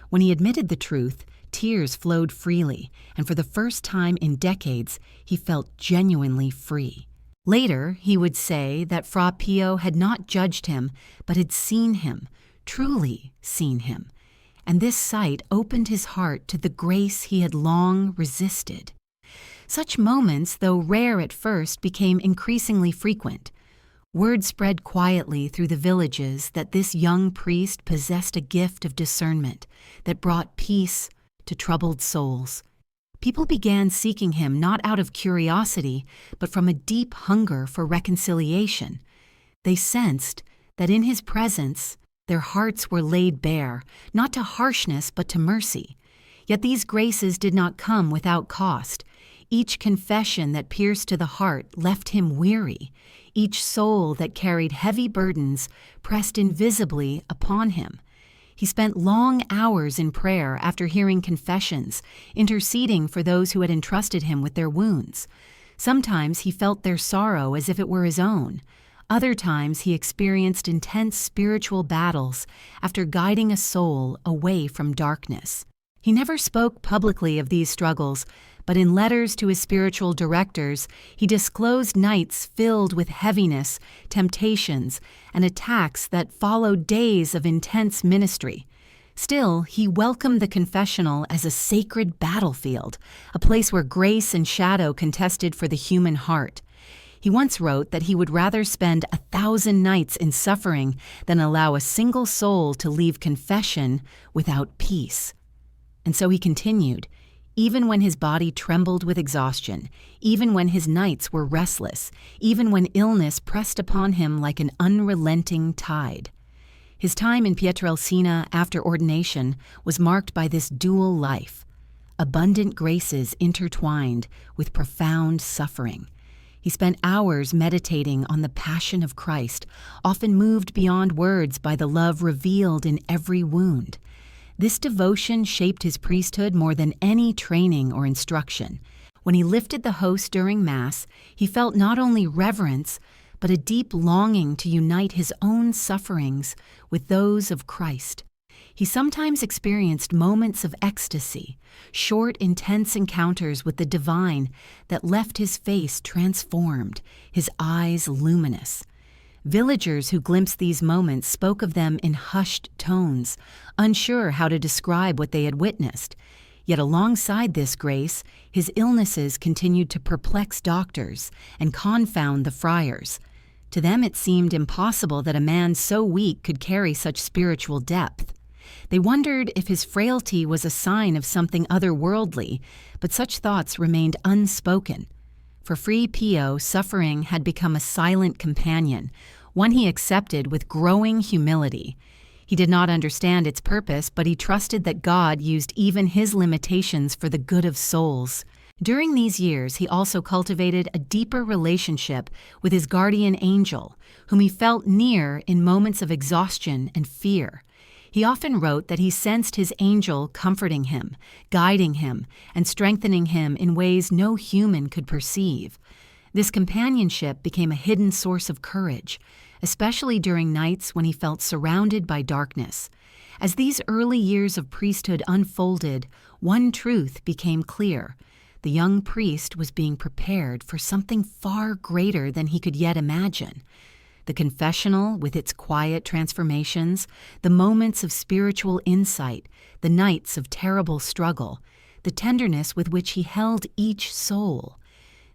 When he admitted the truth, tears flowed freely, and for the first time in decades, he felt genuinely free. Later, he would say that Fra Pio had not judged him, but had seen him, truly seen him, and this sight opened his heart to the grace he had long resisted. Such moments, though rare at first, became increasingly frequent. Word spread quietly through the villages that this young priest possessed a gift of discernment that brought peace to troubled souls. People began seeking him not out of curiosity, but from a deep hunger for reconciliation. They sensed that in his presence their hearts were laid bare, not to harshness but to mercy. Yet these graces did not come without cost. Each confession that pierced to the heart left him weary. Each soul that carried heavy burdens pressed invisibly upon him. He spent long hours in prayer after hearing confessions, interceding for those who had entrusted him with their wounds. Sometimes he felt their sorrow as if it were his own. Other times he experienced intense spiritual battles after guiding a soul away from darkness. He never spoke publicly of these struggles, but in letters to his spiritual directors, he disclosed nights filled with heaviness, temptations, and attacks that followed days of intense ministry. Still, he welcomed the confessional as a sacred battlefield, a place where grace and shadow contested for the human heart. He once wrote that he would rather spend 1,000 nights in suffering than allow a single soul to leave confession without peace. And so he continued, even when his body trembled with exhaustion, even when his nights were restless, even when illness pressed upon him like an unrelenting tide. His time in Pietrelcina after ordination was marked by this dual life, abundant graces intertwined with profound suffering. He spent hours meditating on the passion of Christ, often moved beyond words by the love revealed in every wound. This devotion shaped his priesthood more than any training or instruction. When he lifted the host during Mass, he felt not only reverence, but a deep longing to unite his own sufferings with those of Christ. He sometimes experienced moments of ecstasy, short, intense encounters with the divine that left his face transformed, his eyes luminous. Villagers who glimpsed these moments spoke of them in hushed tones, unsure how to describe what they had witnessed. Yet alongside this grace, his illnesses continued to perplex doctors and confound the friars. To them it seemed impossible that a man so weak could carry such spiritual depth. They wondered if his frailty was a sign of something otherworldly, but such thoughts remained unspoken. For Free Pio, suffering had become a silent companion, one he accepted with growing humility. He did not understand its purpose, but he trusted that God used even his limitations for the good of souls. During these years, he also cultivated a deeper relationship with his guardian angel, whom he felt near in moments of exhaustion and fear. He often wrote that he sensed his angel comforting him, guiding him, and strengthening him in ways no human could perceive. This companionship became a hidden source of courage, especially during nights when he felt surrounded by darkness. As these early years of priesthood unfolded, one truth became clear. The young priest was being prepared for something far greater than he could yet imagine. The confessional, with its quiet transformations, the moments of spiritual insight, the nights of terrible struggle, the tenderness with which he held each soul.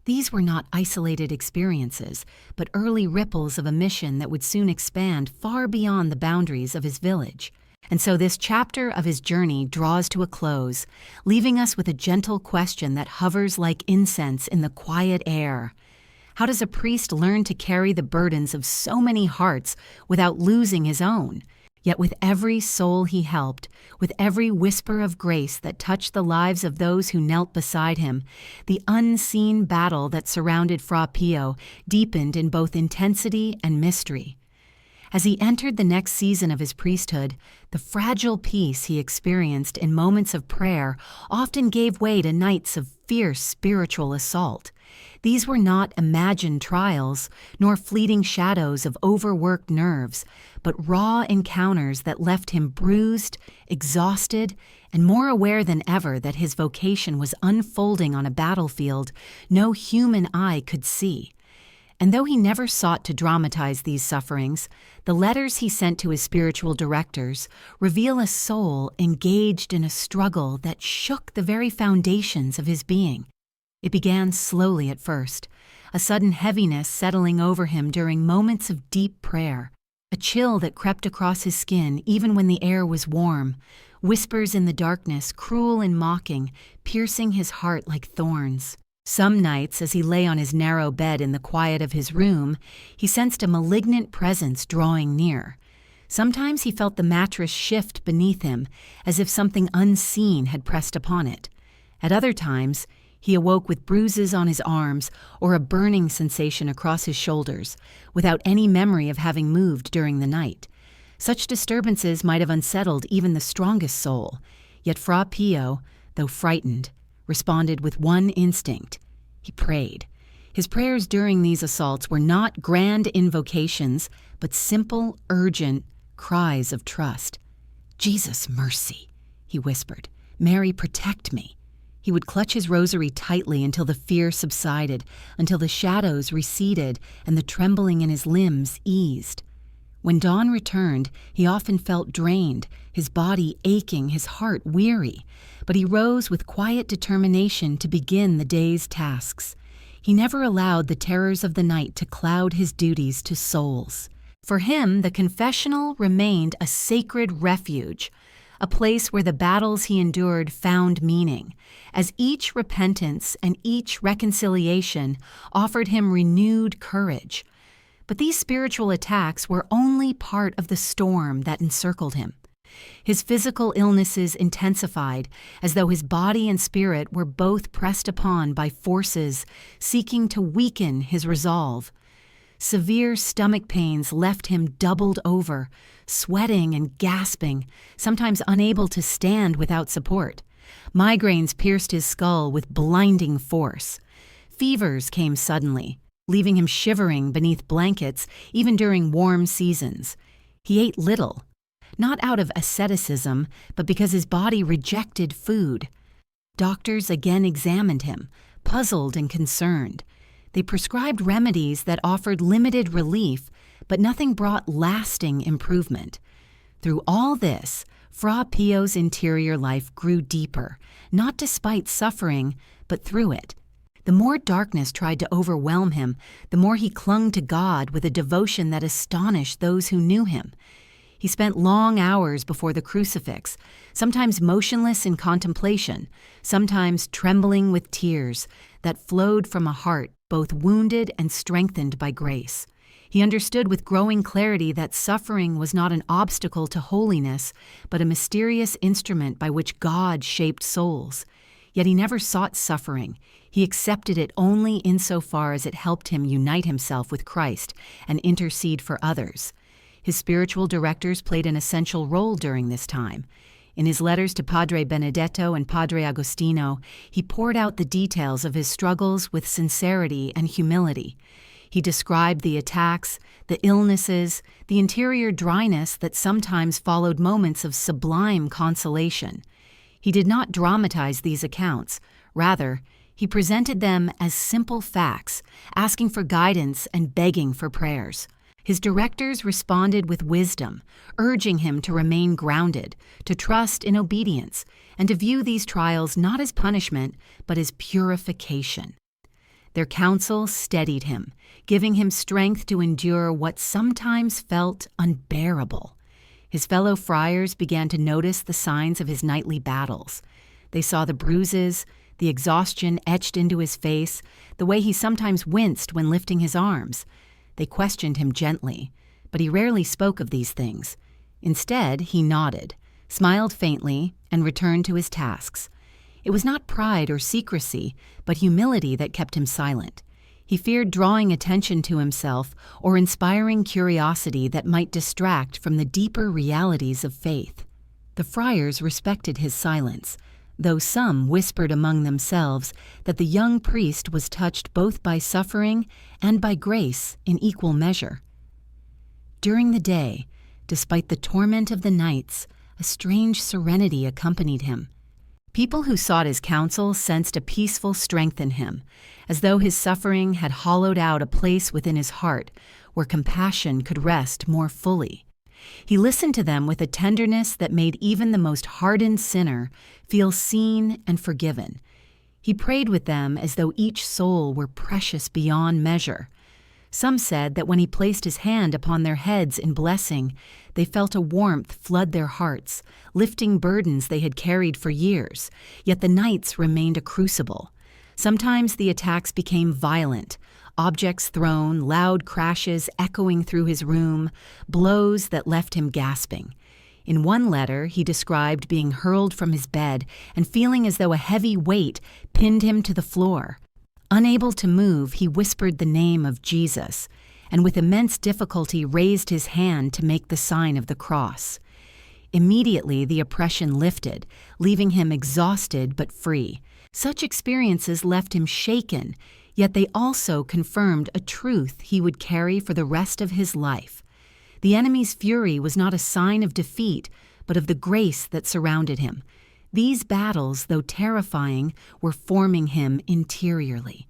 These were not isolated experiences, but early ripples of a mission that would soon expand far beyond the boundaries of his village. And so this chapter of his journey draws to a close, leaving us with a gentle question that hovers like incense in the quiet air. How does a priest learn to carry the burdens of so many hearts without losing his own? Yet with every soul he helped, with every whisper of grace that touched the lives of those who knelt beside him, the unseen battle that surrounded Fra Pio deepened in both intensity and mystery. As he entered the next season of his priesthood, the fragile peace he experienced in moments of prayer often gave way to nights of fierce spiritual assault. These were not imagined trials, nor fleeting shadows of overworked nerves, but raw encounters that left him bruised, exhausted, and more aware than ever that his vocation was unfolding on a battlefield no human eye could see. And though he never sought to dramatize these sufferings, the letters he sent to his spiritual directors reveal a soul engaged in a struggle that shook the very foundations of his being. It began slowly at first, a sudden heaviness settling over him during moments of deep prayer, a chill that crept across his skin even when the air was warm, whispers in the darkness, cruel and mocking, piercing his heart like thorns. Some nights, as he lay on his narrow bed in the quiet of his room, he sensed a malignant presence drawing near. Sometimes he felt the mattress shift beneath him, as if something unseen had pressed upon it. At other times, he awoke with bruises on his arms or a burning sensation across his shoulders, without any memory of having moved during the night. Such disturbances might have unsettled even the strongest soul, yet Fra Pio, though frightened, responded with one instinct. He prayed. His prayers during these assaults were not grand invocations, but simple, urgent cries of trust. "Jesus, mercy," he whispered. "Mary, protect me." He would clutch his rosary tightly until the fear subsided, until the shadows receded and the trembling in his limbs eased. When dawn returned, he often felt drained, his body aching, his heart weary, but he rose with quiet determination to begin the day's tasks. He never allowed the terrors of the night to cloud his duties to souls. For him, the confessional remained a sacred refuge, a place where the battles he endured found meaning, as each repentance and each reconciliation offered him renewed courage. But these spiritual attacks were only part of the storm that encircled him. His physical illnesses intensified, as though his body and spirit were both pressed upon by forces seeking to weaken his resolve. Severe stomach pains left him doubled over, sweating and gasping, sometimes unable to stand without support. Migraines pierced his skull with blinding force. Fevers came suddenly, leaving him shivering beneath blankets even during warm seasons. He ate little, not out of asceticism, but because his body rejected food. Doctors again examined him, puzzled and concerned. They prescribed remedies that offered limited relief, but nothing brought lasting improvement. Through all this, Fra Pio's interior life grew deeper, not despite suffering, but through it. The more darkness tried to overwhelm him, the more he clung to God with a devotion that astonished those who knew him. He spent long hours before the crucifix, sometimes motionless in contemplation, sometimes trembling with tears that flowed from a heart both wounded and strengthened by grace. He understood with growing clarity that suffering was not an obstacle to holiness, but a mysterious instrument by which God shaped souls. Yet he never sought suffering. He accepted it only insofar as it helped him unite himself with Christ and intercede for others. His spiritual directors played an essential role during this time. In his letters to Padre Benedetto and Padre Agostino, he poured out the details of his struggles with sincerity and humility. He described the attacks, the illnesses, the interior dryness that sometimes followed moments of sublime consolation. He did not dramatize these accounts. Rather, he presented them as simple facts, asking for guidance and begging for prayers. His directors responded with wisdom, urging him to remain grounded, to trust in obedience, and to view these trials not as punishment, but as purification. Their counsel steadied him, giving him strength to endure what sometimes felt unbearable. His fellow friars began to notice the signs of his nightly battles. They saw the bruises, the exhaustion etched into his face, the way he sometimes winced when lifting his arms. They questioned him gently, but he rarely spoke of these things. Instead, he nodded, smiled faintly, and returned to his tasks. It was not pride or secrecy, but humility that kept him silent. He feared drawing attention to himself or inspiring curiosity that might distract from the deeper realities of faith. The friars respected his silence, though some whispered among themselves that the young priest was touched both by suffering and by grace in equal measure. During the day, despite the torment of the nights, a strange serenity accompanied him. People who sought his counsel sensed a peaceful strength in him, as though his suffering had hollowed out a place within his heart where compassion could rest more fully. He listened to them with a tenderness that made even the most hardened sinner feel seen and forgiven. He prayed with them as though each soul were precious beyond measure. Some said that when he placed his hand upon their heads in blessing, they felt a warmth flood their hearts, lifting burdens they had carried for years, yet the nights remained a crucible. Sometimes the attacks became violent, objects thrown, loud crashes echoing through his room, blows that left him gasping. In one letter, he described being hurled from his bed and feeling as though a heavy weight pinned him to the floor. Unable to move, he whispered the name of Jesus, and with immense difficulty raised his hand to make the sign of the cross. Immediately, the oppression lifted, leaving him exhausted but free. Such experiences left him shaken, yet they also confirmed a truth he would carry for the rest of his life. The enemy's fury was not a sign of defeat, but of the grace that surrounded him. These battles, though terrifying, were forming him interiorly.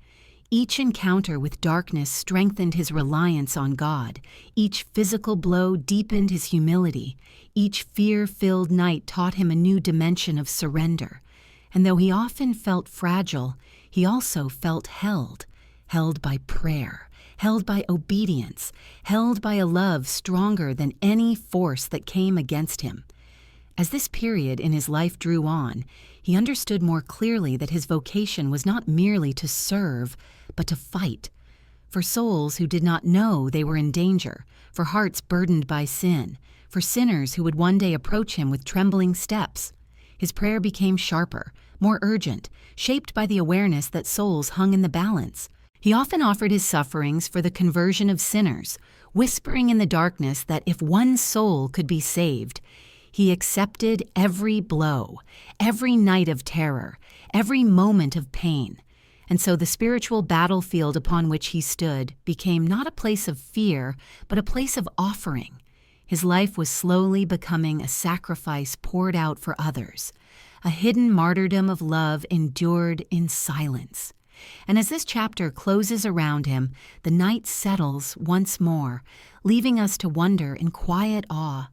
Each encounter with darkness strengthened his reliance on God. Each physical blow deepened his humility. Each fear-filled night taught him a new dimension of surrender. And though he often felt fragile, he also felt held by prayer, held by obedience, held by a love stronger than any force that came against him. As this period in his life drew on, he understood more clearly that his vocation was not merely to serve, but to fight. For souls who did not know they were in danger, for hearts burdened by sin, for sinners who would one day approach him with trembling steps. His prayer became sharper, more urgent, shaped by the awareness that souls hung in the balance. He often offered his sufferings for the conversion of sinners, whispering in the darkness that if one soul could be saved, he accepted every blow, every night of terror, every moment of pain. And so the spiritual battlefield upon which he stood became not a place of fear, but a place of offering. His life was slowly becoming a sacrifice poured out for others, a hidden martyrdom of love endured in silence. And as this chapter closes around him, the night settles once more, leaving us to wonder in quiet awe.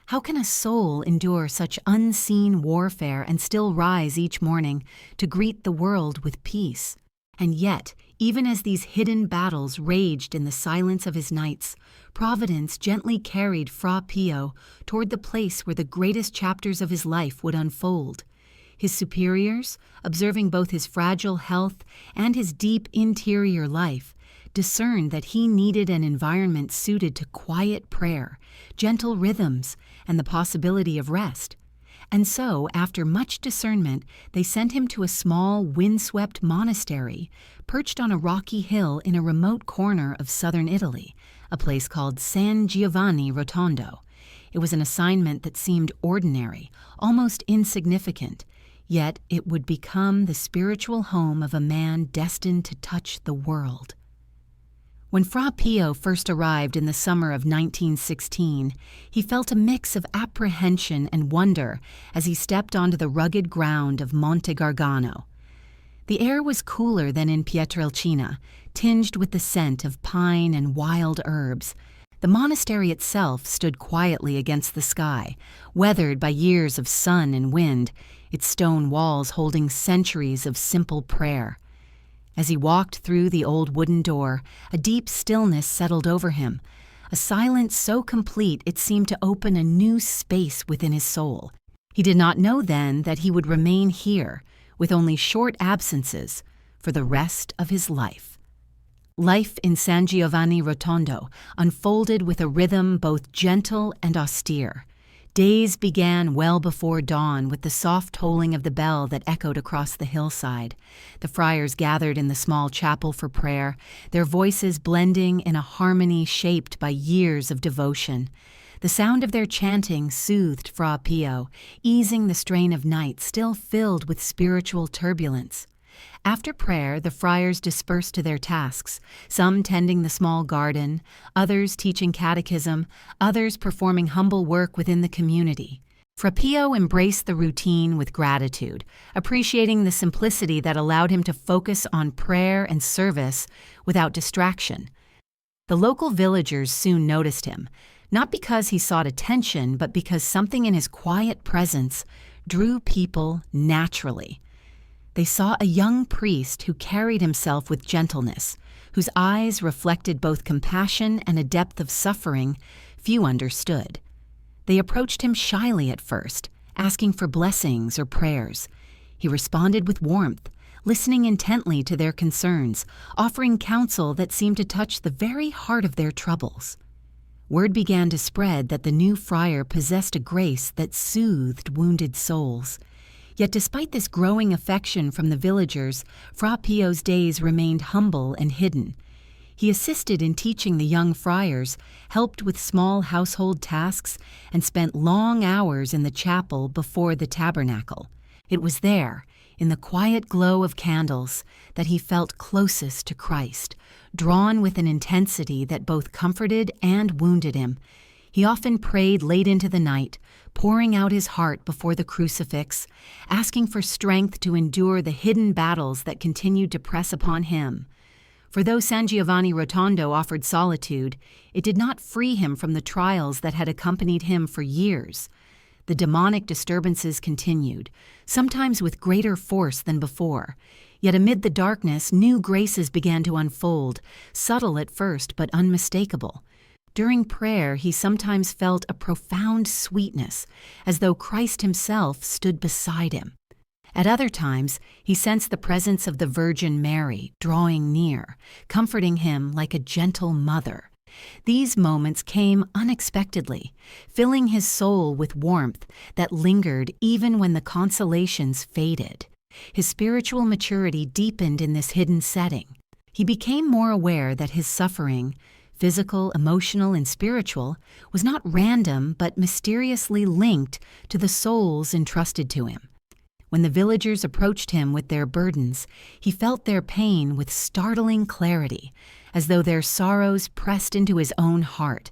How can a soul endure such unseen warfare and still rise each morning to greet the world with peace? And yet, even as these hidden battles raged in the silence of his nights, Providence gently carried Fra Pio toward the place where the greatest chapters of his life would unfold. His superiors, observing both his fragile health and his deep interior life, discerned that he needed an environment suited to quiet prayer, gentle rhythms, and the possibility of rest. And so, after much discernment, they sent him to a small, windswept monastery perched on a rocky hill in a remote corner of southern Italy, a place called San Giovanni Rotondo. It was an assignment that seemed ordinary, almost insignificant, yet it would become the spiritual home of a man destined to touch the world. When Fra Pio first arrived in the summer of 1916, he felt a mix of apprehension and wonder as he stepped onto the rugged ground of Monte Gargano. The air was cooler than in Pietrelcina, tinged with the scent of pine and wild herbs. The monastery itself stood quietly against the sky, weathered by years of sun and wind, its stone walls holding centuries of simple prayer. As he walked through the old wooden door, a deep stillness settled over him, a silence so complete it seemed to open a new space within his soul. He did not know then that he would remain here, with only short absences, for the rest of his life. Life in San Giovanni Rotondo unfolded with a rhythm both gentle and austere. Days began well before dawn with the soft tolling of the bell that echoed across the hillside. The friars gathered in the small chapel for prayer, their voices blending in a harmony shaped by years of devotion. The sound of their chanting soothed Fra Pio, easing the strain of night still filled with spiritual turbulence. After prayer, the friars dispersed to their tasks, some tending the small garden, others teaching catechism, others performing humble work within the community. Fra Pio embraced the routine with gratitude, appreciating the simplicity that allowed him to focus on prayer and service without distraction. The local villagers soon noticed him, not because he sought attention, but because something in his quiet presence drew people naturally. They saw a young priest who carried himself with gentleness, whose eyes reflected both compassion and a depth of suffering few understood. They approached him shyly at first, asking for blessings or prayers. He responded with warmth, listening intently to their concerns, offering counsel that seemed to touch the very heart of their troubles. Word began to spread that the new friar possessed a grace that soothed wounded souls. Yet despite this growing affection from the villagers, Fra Pio's days remained humble and hidden. He assisted in teaching the young friars, helped with small household tasks, and spent long hours in the chapel before the tabernacle. It was there, in the quiet glow of candles, that he felt closest to Christ, drawn with an intensity that both comforted and wounded him. He often prayed late into the night, pouring out his heart before the crucifix, asking for strength to endure the hidden battles that continued to press upon him. For though San Giovanni Rotondo offered solitude, it did not free him from the trials that had accompanied him for years. The demonic disturbances continued, sometimes with greater force than before. Yet amid the darkness, new graces began to unfold, subtle at first but unmistakable. During prayer, he sometimes felt a profound sweetness, as though Christ himself stood beside him. At other times, he sensed the presence of the Virgin Mary drawing near, comforting him like a gentle mother. These moments came unexpectedly, filling his soul with warmth that lingered even when the consolations faded. His spiritual maturity deepened in this hidden setting. He became more aware that his suffering, physical, emotional, and spiritual, was not random but mysteriously linked to the souls entrusted to him. When the villagers approached him with their burdens, he felt their pain with startling clarity, as though their sorrows pressed into his own heart.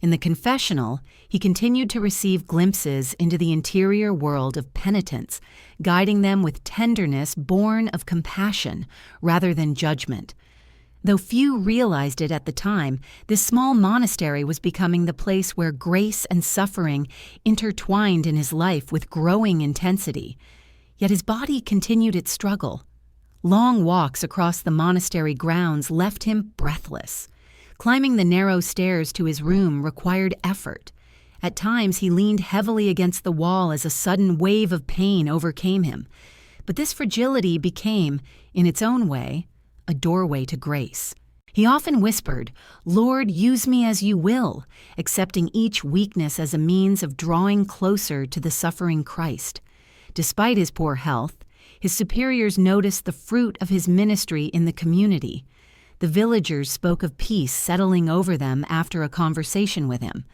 In the confessional, he continued to receive glimpses into the interior world of penitents, guiding them with tenderness born of compassion rather than judgment. Though few realized it at the time, this small monastery was becoming the place where grace and suffering intertwined in his life with growing intensity. Yet his body continued its struggle. Long walks across the monastery grounds left him breathless. Climbing the narrow stairs to his room required effort. At times he leaned heavily against the wall as a sudden wave of pain overcame him. But this fragility became, in its own way, a doorway to grace. He often whispered, "Lord, use me as you will," accepting each weakness as a means of drawing closer to the suffering Christ. Despite his poor health, his superiors noticed the fruit of his ministry in the community. The villagers spoke of peace settling over them after a conversation with him.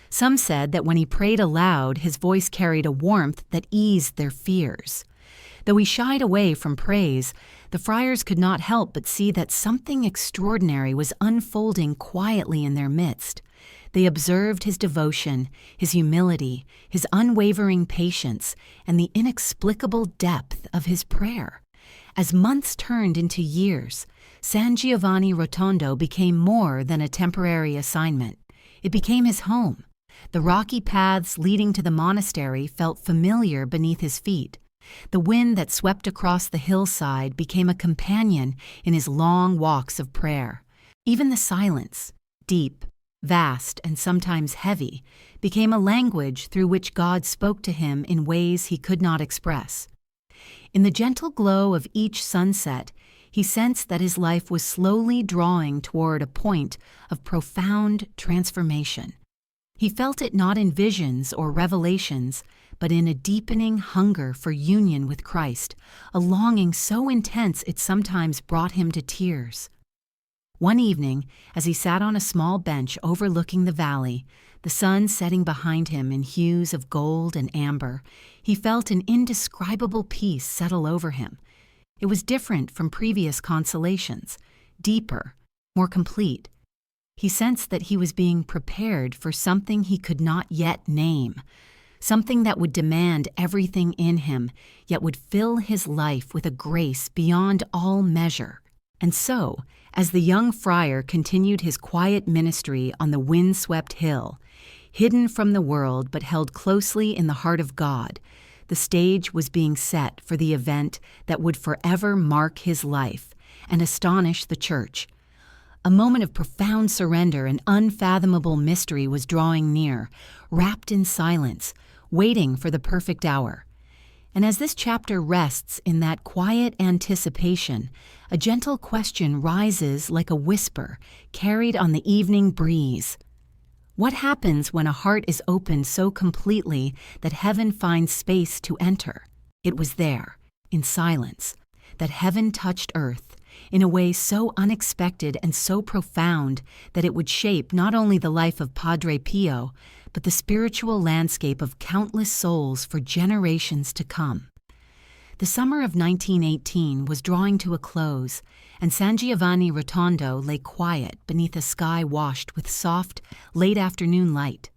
Some said that when he prayed aloud, his voice carried a warmth that eased their fears. Though he shied away from praise, the friars could not help but see that something extraordinary was unfolding quietly in their midst. They observed his devotion, his humility, his unwavering patience, and the inexplicable depth of his prayer. As months turned into years, San Giovanni Rotondo became more than a temporary assignment. It became his home. The rocky paths leading to the monastery felt familiar beneath his feet. The wind that swept across the hillside became a companion in his long walks of prayer. Even the silence, deep, vast, and sometimes heavy, became a language through which God spoke to him in ways he could not express. In the gentle glow of each sunset, he sensed that his life was slowly drawing toward a point of profound transformation. He felt it not in visions or revelations, but in a deepening hunger for union with Christ, a longing so intense it sometimes brought him to tears. One evening, as he sat on a small bench overlooking the valley, the sun setting behind him in hues of gold and amber, he felt an indescribable peace settle over him. It was different from previous consolations, deeper, more complete. He sensed that he was being prepared for something he could not yet name, something that would demand everything in him, yet would fill his life with a grace beyond all measure. And so, as the young friar continued his quiet ministry on the wind-swept hill, hidden from the world but held closely in the heart of God, the stage was being set for the event that would forever mark his life and astonish the Church. A moment of profound surrender and unfathomable mystery was drawing near, wrapped in silence, waiting for the perfect hour. And as this chapter rests in that quiet anticipation, a gentle question rises like a whisper carried on the evening breeze. What happens when a heart is opened so completely that heaven finds space to enter? It was there, in silence, that heaven touched earth in a way so unexpected and so profound that it would shape not only the life of Padre Pio, but the spiritual landscape of countless souls for generations to come. The summer of 1918 was drawing to a close, and San Giovanni Rotondo lay quiet beneath a sky washed with soft, late-afternoon light.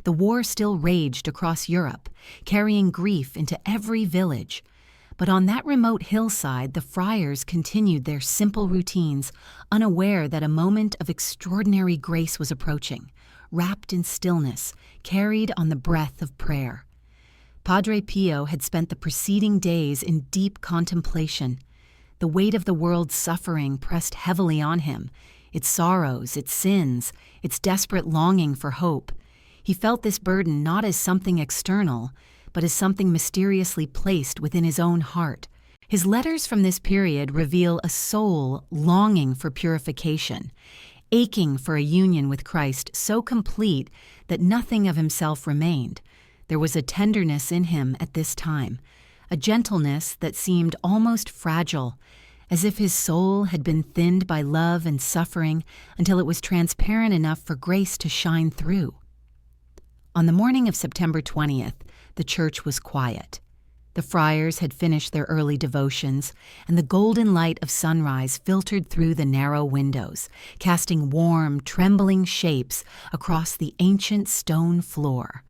The war still raged across Europe, carrying grief into every village. But on that remote hillside, the friars continued their simple routines, unaware that a moment of extraordinary grace was approaching, wrapped in stillness, carried on the breath of prayer. Padre Pio had spent the preceding days in deep contemplation. The weight of the world's suffering pressed heavily on him, its sorrows, its sins, its desperate longing for hope. He felt this burden not as something external, but as something mysteriously placed within his own heart. His letters from this period reveal a soul longing for purification, aching for a union with Christ so complete that nothing of himself remained. There was a tenderness in him at this time, a gentleness that seemed almost fragile, as if his soul had been thinned by love and suffering until it was transparent enough for grace to shine through. On the morning of September 20th, the church was quiet. The friars had finished their early devotions, and the golden light of sunrise filtered through the narrow windows, casting warm, trembling shapes across the ancient stone floor.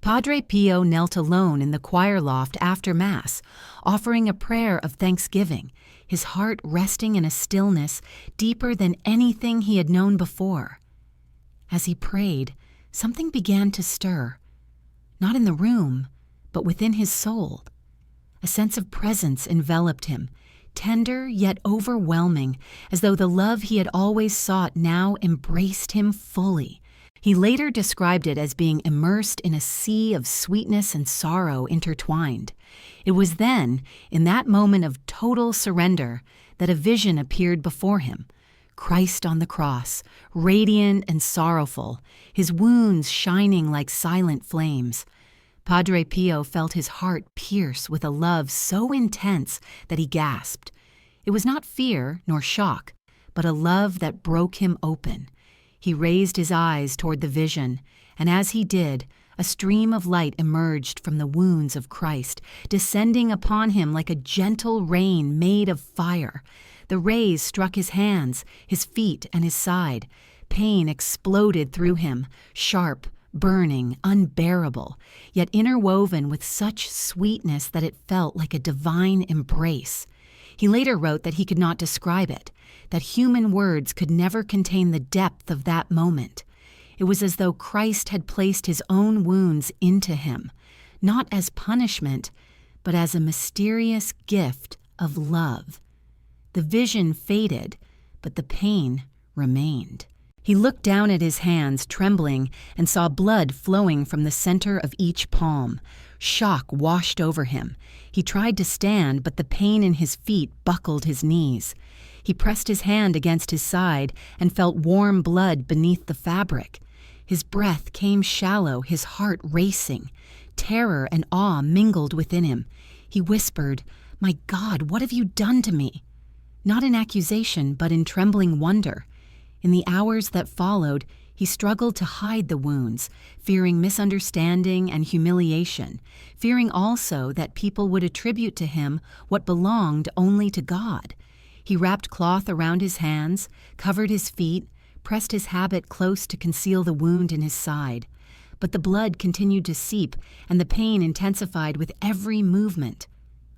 Padre Pio knelt alone in the choir loft after Mass, offering a prayer of thanksgiving, his heart resting in a stillness deeper than anything he had known before. As he prayed, something began to stir, not in the room, but within his soul. A sense of presence enveloped him, tender yet overwhelming, as though the love he had always sought now embraced him fully. He later described it as being immersed in a sea of sweetness and sorrow intertwined. It was then, in that moment of total surrender, that a vision appeared before him. Christ on the cross, radiant and sorrowful, his wounds shining like silent flames. Padre Pio felt his heart pierce with a love so intense that he gasped. It was not fear nor shock, but a love that broke him open. He raised his eyes toward the vision, and as he did, a stream of light emerged from the wounds of Christ, descending upon him like a gentle rain made of fire. The rays struck his hands, his feet, and his side. Pain exploded through him, sharp, burning, unbearable, yet interwoven with such sweetness that it felt like a divine embrace. He later wrote that he could not describe it, that human words could never contain the depth of that moment. It was as though Christ had placed his own wounds into him, not as punishment, but as a mysterious gift of love. The vision faded, but the pain remained. He looked down at his hands, trembling, and saw blood flowing from the center of each palm. Shock washed over him. He tried to stand, but the pain in his feet buckled his knees. He pressed his hand against his side and felt warm blood beneath the fabric. His breath came shallow, his heart racing. Terror and awe mingled within him. He whispered, "My God, what have you done to me?" Not in accusation, but in trembling wonder. In the hours that followed, he struggled to hide the wounds, fearing misunderstanding and humiliation, fearing also that people would attribute to him what belonged only to God. He wrapped cloth around his hands, covered his feet, pressed his habit close to conceal the wound in his side. But the blood continued to seep, and the pain intensified with every movement.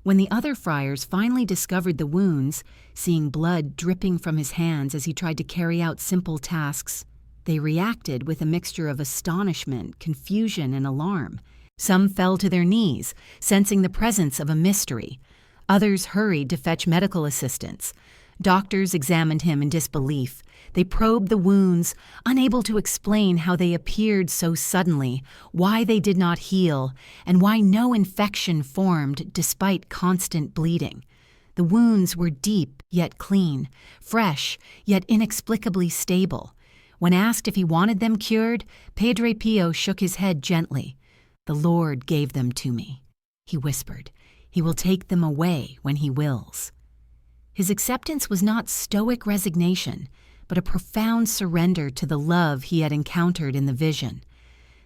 When the other friars finally discovered the wounds, seeing blood dripping from his hands as he tried to carry out simple tasks, they reacted with a mixture of astonishment, confusion, and alarm. Some fell to their knees, sensing the presence of a mystery. Others hurried to fetch medical assistance. Doctors examined him in disbelief. They probed the wounds, unable to explain how they appeared so suddenly, why they did not heal, and why no infection formed despite constant bleeding. The wounds were deep yet clean, fresh yet inexplicably stable. When asked if he wanted them cured, Padre Pio shook his head gently. "The Lord gave them to me," he whispered. "He will take them away when he wills." His acceptance was not stoic resignation, but a profound surrender to the love he had encountered in the vision.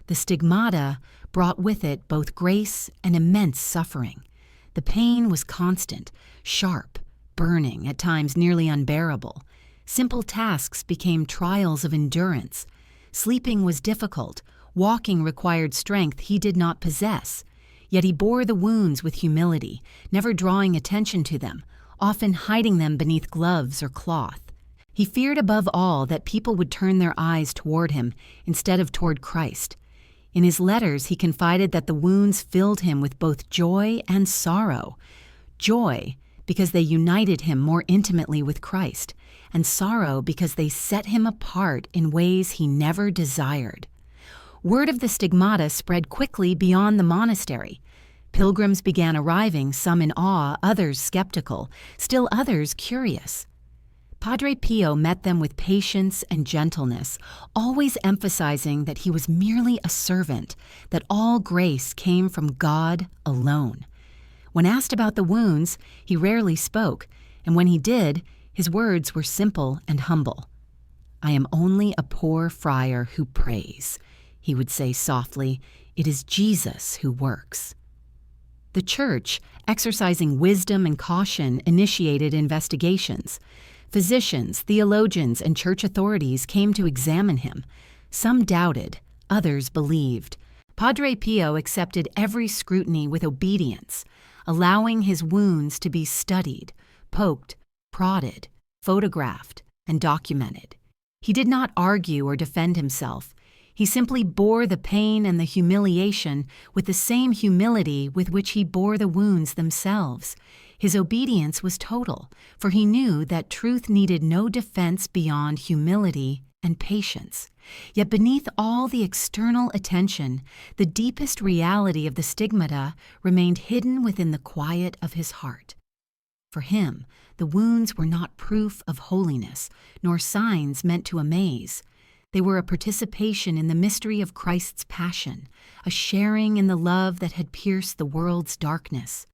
The stigmata brought with it both grace and immense suffering. The pain was constant, sharp, burning, at times nearly unbearable. Simple tasks became trials of endurance. Sleeping was difficult. Walking required strength he did not possess. Yet he bore the wounds with humility, never drawing attention to them, often hiding them beneath gloves or cloth. He feared above all that people would turn their eyes toward him instead of toward Christ. In his letters, he confided that the wounds filled him with both joy and sorrow. Joy, because they united him more intimately with Christ, and sorrow because they set him apart in ways he never desired. Word of the stigmata spread quickly beyond the monastery. Pilgrims began arriving, some in awe, others skeptical, still others curious. Padre Pio met them with patience and gentleness, always emphasizing that he was merely a servant, that all grace came from God alone. When asked about the wounds, he rarely spoke, and when he did, his words were simple and humble. "I am only a poor friar who prays," he would say softly. "It is Jesus who works." The Church, exercising wisdom and caution, initiated investigations. Physicians, theologians, and church authorities came to examine him. Some doubted, others believed. Padre Pio accepted every scrutiny with obedience, allowing his wounds to be studied, poked, prodded, photographed, and documented. He did not argue or defend himself. He simply bore the pain and the humiliation with the same humility with which he bore the wounds themselves. His obedience was total, for he knew that truth needed no defense beyond humility and patience. Yet beneath all the external attention, the deepest reality of the stigmata remained hidden within the quiet of his heart. For him, the wounds were not proof of holiness, nor signs meant to amaze. They were a participation in the mystery of Christ's passion, a sharing in the love that had pierced the world's darkness.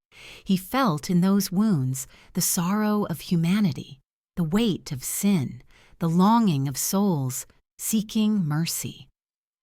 He felt in those wounds the sorrow of humanity, the weight of sin, the longing of souls seeking mercy.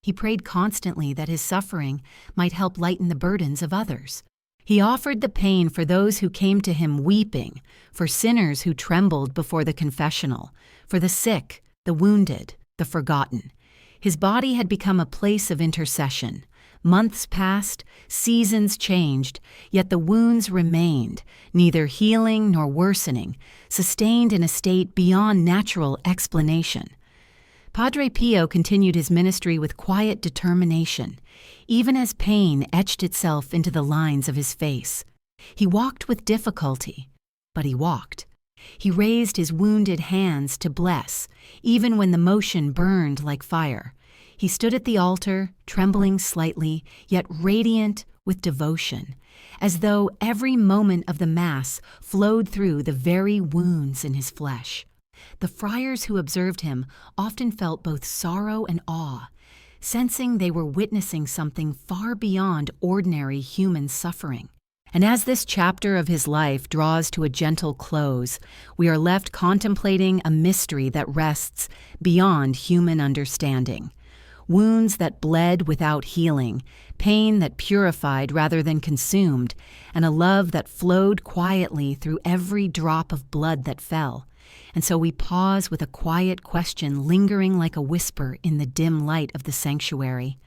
He prayed constantly that his suffering might help lighten the burdens of others. He offered the pain for those who came to him weeping, for sinners who trembled before the confessional, for the sick, the wounded, the forgotten. His body had become a place of intercession. Months passed, seasons changed, yet the wounds remained, neither healing nor worsening, sustained in a state beyond natural explanation. Padre Pio continued his ministry with quiet determination, even as pain etched itself into the lines of his face. He walked with difficulty, but he walked. He raised his wounded hands to bless, even when the motion burned like fire. He stood at the altar, trembling slightly, yet radiant with devotion, as though every moment of the Mass flowed through the very wounds in his flesh. The friars who observed him often felt both sorrow and awe, sensing they were witnessing something far beyond ordinary human suffering. And as this chapter of his life draws to a gentle close, we are left contemplating a mystery that rests beyond human understanding. Wounds that bled without healing, pain that purified rather than consumed, and a love that flowed quietly through every drop of blood that fell. And so we pause with a quiet question lingering like a whisper in the dim light of the sanctuary.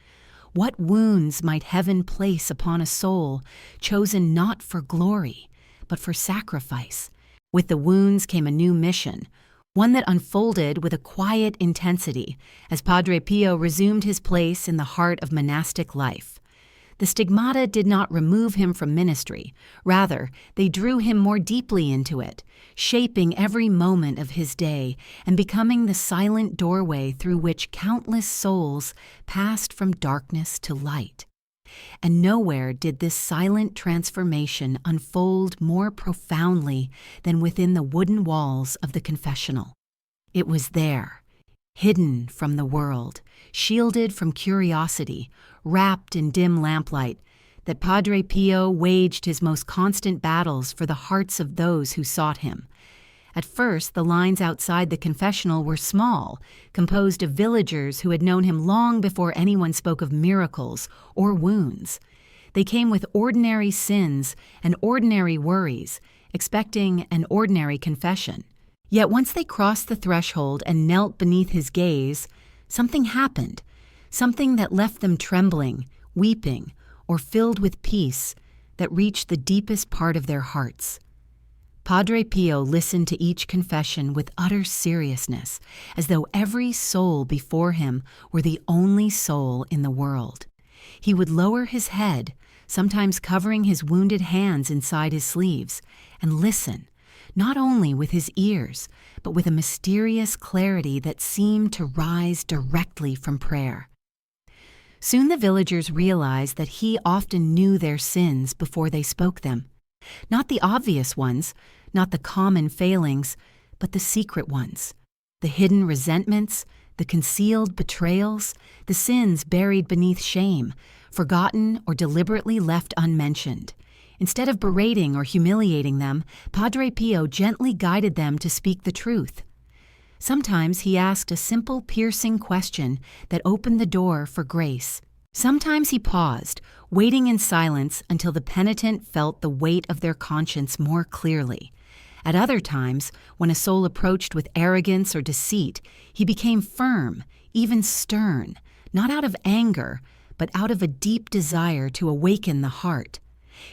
What wounds might heaven place upon a soul chosen not for glory, but for sacrifice? With the wounds came a new mission, one that unfolded with a quiet intensity as Padre Pio resumed his place in the heart of monastic life. The stigmata did not remove him from ministry. Rather, they drew him more deeply into it, shaping every moment of his day and becoming the silent doorway through which countless souls passed from darkness to light. And nowhere did this silent transformation unfold more profoundly than within the wooden walls of the confessional. It was there, hidden from the world, shielded from curiosity, wrapped in dim lamplight, that Padre Pio waged his most constant battles for the hearts of those who sought him. At first, the lines outside the confessional were small, composed of villagers who had known him long before anyone spoke of miracles or wounds. They came with ordinary sins and ordinary worries, expecting an ordinary confession. Yet once they crossed the threshold and knelt beneath his gaze, something happened, something that left them trembling, weeping, or filled with peace that reached the deepest part of their hearts. Padre Pio listened to each confession with utter seriousness, as though every soul before him were the only soul in the world. He would lower his head, sometimes covering his wounded hands inside his sleeves, and listen, not only with his ears, but with a mysterious clarity that seemed to rise directly from prayer. Soon the villagers realized that he often knew their sins before they spoke them. Not the obvious ones, not the common failings, but the secret ones, the hidden resentments, the concealed betrayals, the sins buried beneath shame, forgotten or deliberately left unmentioned. Instead of berating or humiliating them, Padre Pio gently guided them to speak the truth. Sometimes he asked a simple, piercing question that opened the door for grace. Sometimes he paused, waiting in silence until the penitent felt the weight of their conscience more clearly. At other times, when a soul approached with arrogance or deceit, he became firm, even stern, not out of anger, but out of a deep desire to awaken the heart.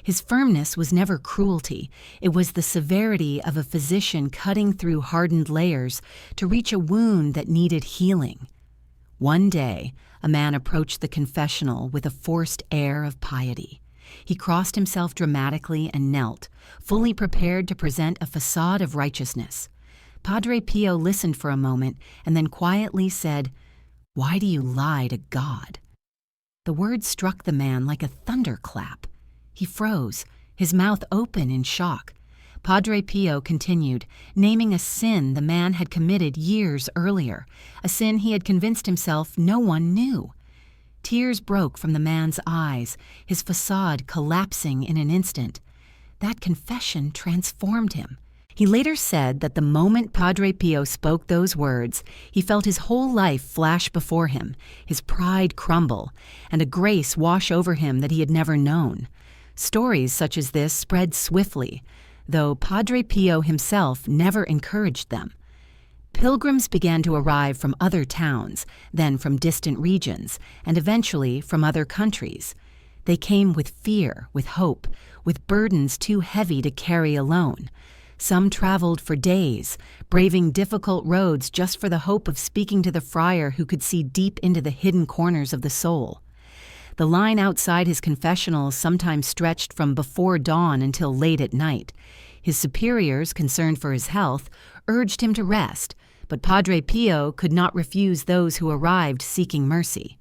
His firmness was never cruelty. It was the severity of a physician cutting through hardened layers to reach a wound that needed healing. One day, a man approached the confessional with a forced air of piety. He crossed himself dramatically and knelt, fully prepared to present a facade of righteousness. Padre Pio listened for a moment and then quietly said, "Why do you lie to God?" The words struck the man like a thunderclap. He froze, his mouth open in shock. Padre Pio continued, naming a sin the man had committed years earlier, a sin he had convinced himself no one knew. Tears broke from the man's eyes, his facade collapsing in an instant. That confession transformed him. He later said that the moment Padre Pio spoke those words, he felt his whole life flash before him, his pride crumble, and a grace wash over him that he had never known. Stories such as this spread swiftly, though Padre Pio himself never encouraged them. Pilgrims began to arrive from other towns, then from distant regions, and eventually from other countries. They came with fear, with hope, with burdens too heavy to carry alone. Some traveled for days, braving difficult roads just for the hope of speaking to the friar who could see deep into the hidden corners of the soul. The line outside his confessional sometimes stretched from before dawn until late at night. His superiors, concerned for his health, urged him to rest, but Padre Pio could not refuse those who arrived seeking mercy.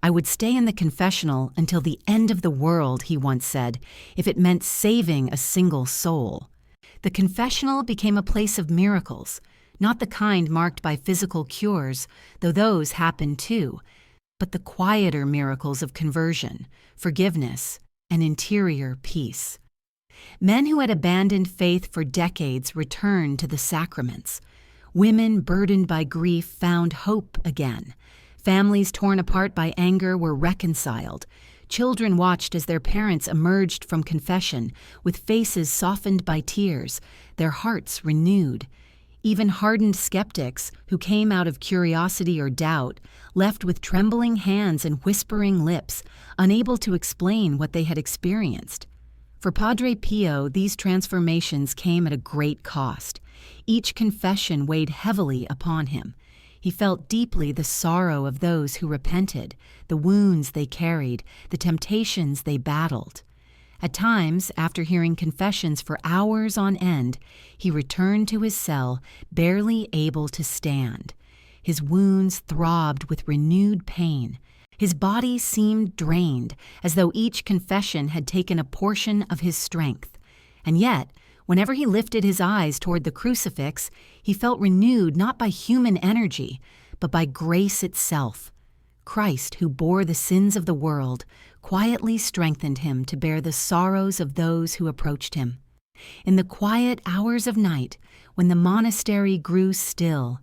"I would stay in the confessional until the end of the world," he once said, "if it meant saving a single soul." The confessional became a place of miracles, not the kind marked by physical cures, though those happened too, but the quieter miracles of conversion, forgiveness, and interior peace. Men who had abandoned faith for decades returned to the sacraments. Women burdened by grief found hope again. Families torn apart by anger were reconciled. Children watched as their parents emerged from confession with faces softened by tears, their hearts renewed. Even hardened skeptics, who came out of curiosity or doubt, left with trembling hands and whispering lips, unable to explain what they had experienced. For Padre Pio, these transformations came at a great cost. Each confession weighed heavily upon him. He felt deeply the sorrow of those who repented, the wounds they carried, the temptations they battled. At times, after hearing confessions for hours on end, he returned to his cell, barely able to stand. His wounds throbbed with renewed pain. His body seemed drained, as though each confession had taken a portion of his strength. And yet, whenever he lifted his eyes toward the crucifix, he felt renewed not by human energy, but by grace itself. Christ, who bore the sins of the world, quietly strengthened him to bear the sorrows of those who approached him. In the quiet hours of night, when the monastery grew still,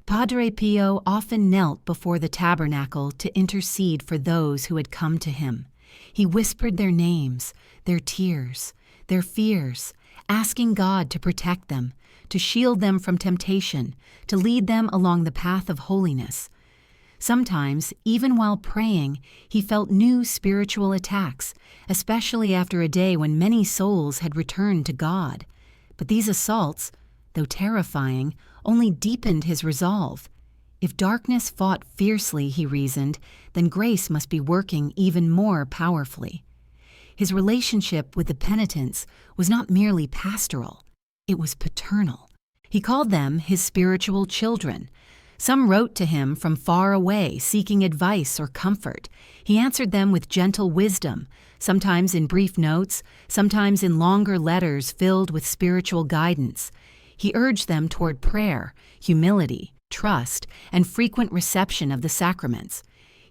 Padre Pio often knelt before the tabernacle to intercede for those who had come to him. He whispered their names, their tears, their fears, asking God to protect them, to shield them from temptation, to lead them along the path of holiness. Sometimes, even while praying, he felt new spiritual attacks, especially after a day when many souls had returned to God. But these assaults, though terrifying, only deepened his resolve. If darkness fought fiercely, he reasoned, then grace must be working even more powerfully. His relationship with the penitents was not merely pastoral, it was paternal. He called them his spiritual children. Some wrote to him from far away, seeking advice or comfort. He answered them with gentle wisdom, sometimes in brief notes, sometimes in longer letters filled with spiritual guidance. He urged them toward prayer, humility, trust, and frequent reception of the sacraments.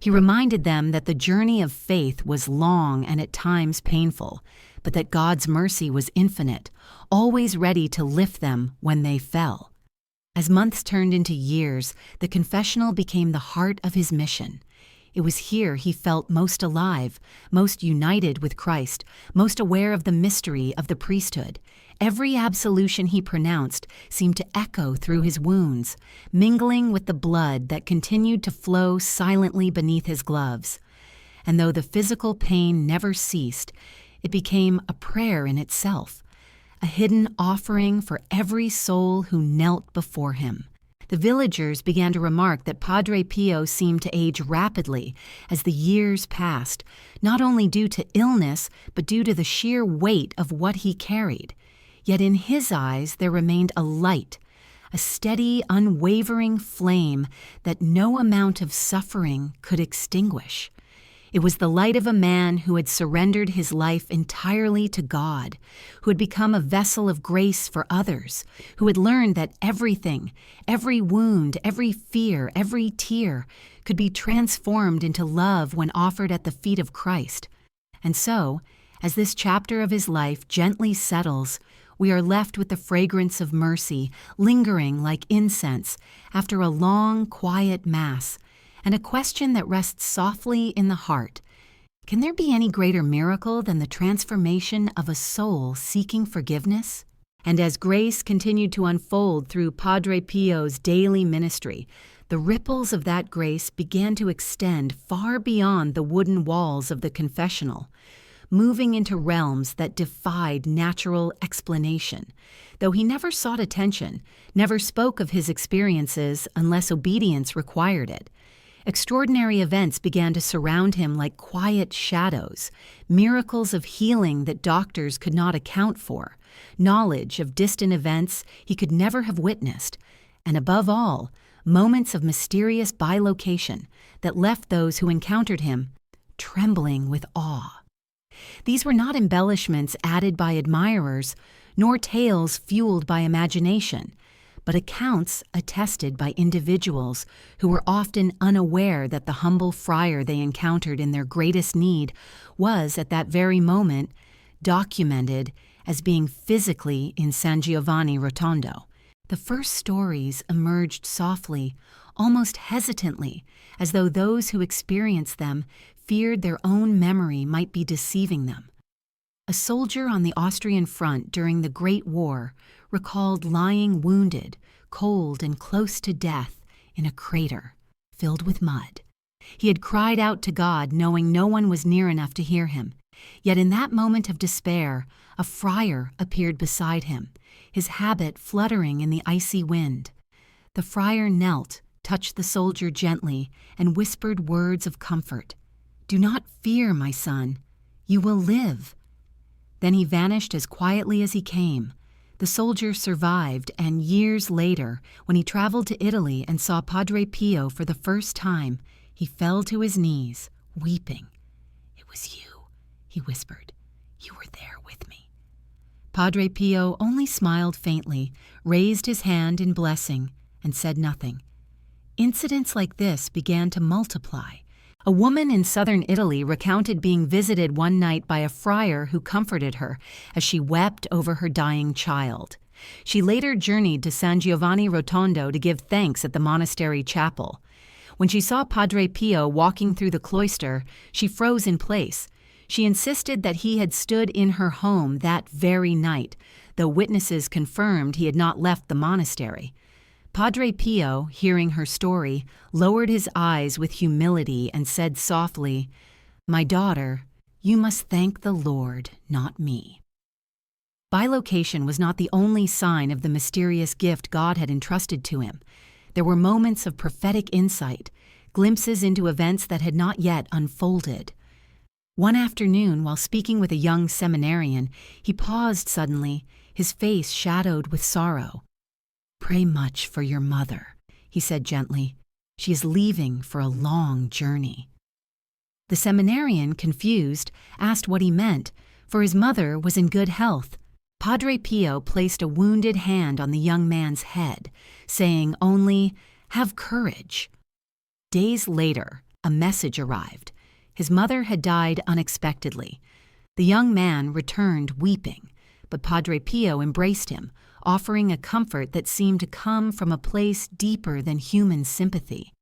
He reminded them that the journey of faith was long and at times painful, but that God's mercy was infinite, always ready to lift them when they fell. As months turned into years, the confessional became the heart of his mission. It was here he felt most alive, most united with Christ, most aware of the mystery of the priesthood. Every absolution he pronounced seemed to echo through his wounds, mingling with the blood that continued to flow silently beneath his gloves. And though the physical pain never ceased, it became a prayer in itself, a hidden offering for every soul who knelt before him. The villagers began to remark that Padre Pio seemed to age rapidly as the years passed, not only due to illness, but due to the sheer weight of what he carried. Yet in his eyes there remained a light, a steady, unwavering flame that no amount of suffering could extinguish. It was the light of a man who had surrendered his life entirely to God, who had become a vessel of grace for others, who had learned that everything, every wound, every fear, every tear, could be transformed into love when offered at the feet of Christ. And so, as this chapter of his life gently settles, we are left with the fragrance of mercy lingering like incense after a long, quiet Mass, and a question that rests softly in the heart. Can there be any greater miracle than the transformation of a soul seeking forgiveness? And as grace continued to unfold through Padre Pio's daily ministry, the ripples of that grace began to extend far beyond the wooden walls of the confessional, moving into realms that defied natural explanation. Though he never sought attention, never spoke of his experiences unless obedience required it, extraordinary events began to surround him like quiet shadows, miracles of healing that doctors could not account for, knowledge of distant events he could never have witnessed, and above all, moments of mysterious bilocation that left those who encountered him trembling with awe. These were not embellishments added by admirers, nor tales fueled by imagination, but accounts attested by individuals who were often unaware that the humble friar they encountered in their greatest need was, at that very moment, documented as being physically in San Giovanni Rotondo. The first stories emerged softly, almost hesitantly, as though those who experienced them feared their own memory might be deceiving them. A soldier on the Austrian front during the Great War recalled lying wounded, cold and close to death, in a crater filled with mud. He had cried out to God, knowing no one was near enough to hear him. Yet in that moment of despair, a friar appeared beside him, his habit fluttering in the icy wind. The friar knelt, touched the soldier gently and whispered words of comfort. "Do not fear, my son. You will live." Then he vanished as quietly as he came. The soldier survived, and years later, when he traveled to Italy and saw Padre Pio for the first time, he fell to his knees, weeping. "It was you," he whispered. "You were there with me." Padre Pio only smiled faintly, raised his hand in blessing, and said nothing. Incidents like this began to multiply. A woman in southern Italy recounted being visited one night by a friar who comforted her as she wept over her dying child. She later journeyed to San Giovanni Rotondo to give thanks at the monastery chapel. When she saw Padre Pio walking through the cloister, she froze in place. She insisted that he had stood in her home that very night, though witnesses confirmed he had not left the monastery. Padre Pio, hearing her story, lowered his eyes with humility and said softly, "My daughter, you must thank the Lord, not me." Bilocation was not the only sign of the mysterious gift God had entrusted to him. There were moments of prophetic insight, glimpses into events that had not yet unfolded. One afternoon, while speaking with a young seminarian, he paused suddenly, his face shadowed with sorrow. "Pray much for your mother," he said gently. "She is leaving for a long journey." The seminarian, confused, asked what he meant, for his mother was in good health. Padre Pio placed a wounded hand on the young man's head, saying only, "Have courage." Days later, a message arrived. His mother had died unexpectedly. The young man returned weeping, but Padre Pio embraced him, offering a comfort that seemed to come from a place deeper than human sympathy.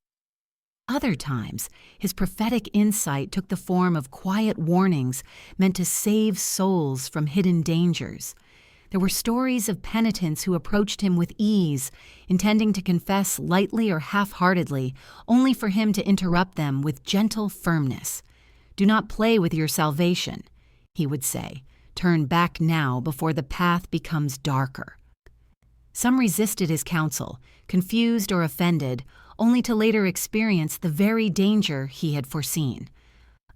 Other times, his prophetic insight took the form of quiet warnings meant to save souls from hidden dangers. There were stories of penitents who approached him with ease, intending to confess lightly or half-heartedly, only for him to interrupt them with gentle firmness. "Do not play with your salvation," he would say. "Turn back now before the path becomes darker." Some resisted his counsel, confused or offended, only to later experience the very danger he had foreseen.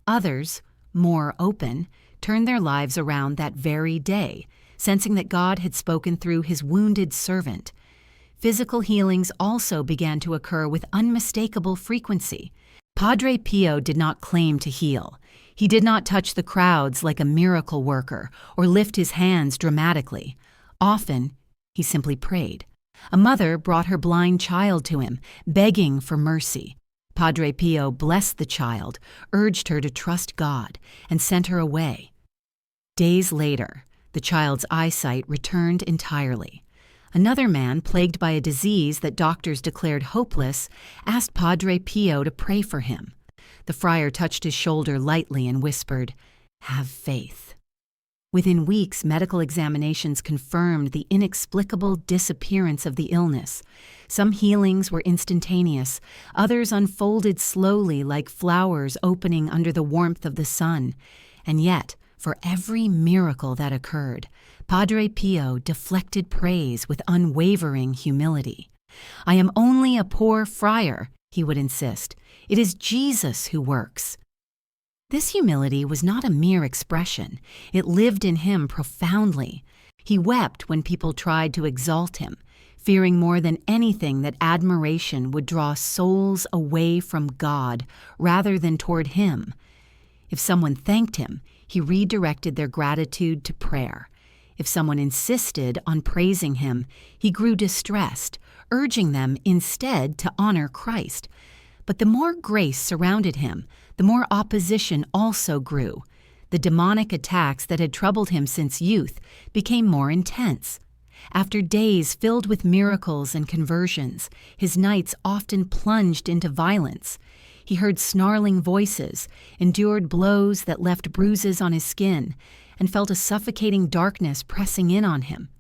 Others, more open, turned their lives around that very day, sensing that God had spoken through his wounded servant. Physical healings also began to occur with unmistakable frequency. Padre Pio did not claim to heal. He did not touch the crowds like a miracle worker or lift his hands dramatically. Often, he simply prayed. A mother brought her blind child to him, begging for mercy. Padre Pio blessed the child, urged her to trust God, and sent her away. Days later, the child's eyesight returned entirely. Another man, plagued by a disease that doctors declared hopeless, asked Padre Pio to pray for him. The friar touched his shoulder lightly and whispered, "Have faith." Within weeks, medical examinations confirmed the inexplicable disappearance of the illness. Some healings were instantaneous, others unfolded slowly like flowers opening under the warmth of the sun. And yet, for every miracle that occurred, Padre Pio deflected praise with unwavering humility. "I am only a poor friar," he would insist. "It is Jesus who works." This humility was not a mere expression. It lived in him profoundly. He wept when people tried to exalt him, fearing more than anything that admiration would draw souls away from God rather than toward him. If someone thanked him, he redirected their gratitude to prayer. If someone insisted on praising him, he grew distressed, urging them instead to honor Christ. But the more grace surrounded him, the more opposition also grew. The demonic attacks that had troubled him since youth became more intense. After days filled with miracles and conversions, his nights often plunged into violence. He heard snarling voices, endured blows that left bruises on his skin, and felt a suffocating darkness pressing in on him.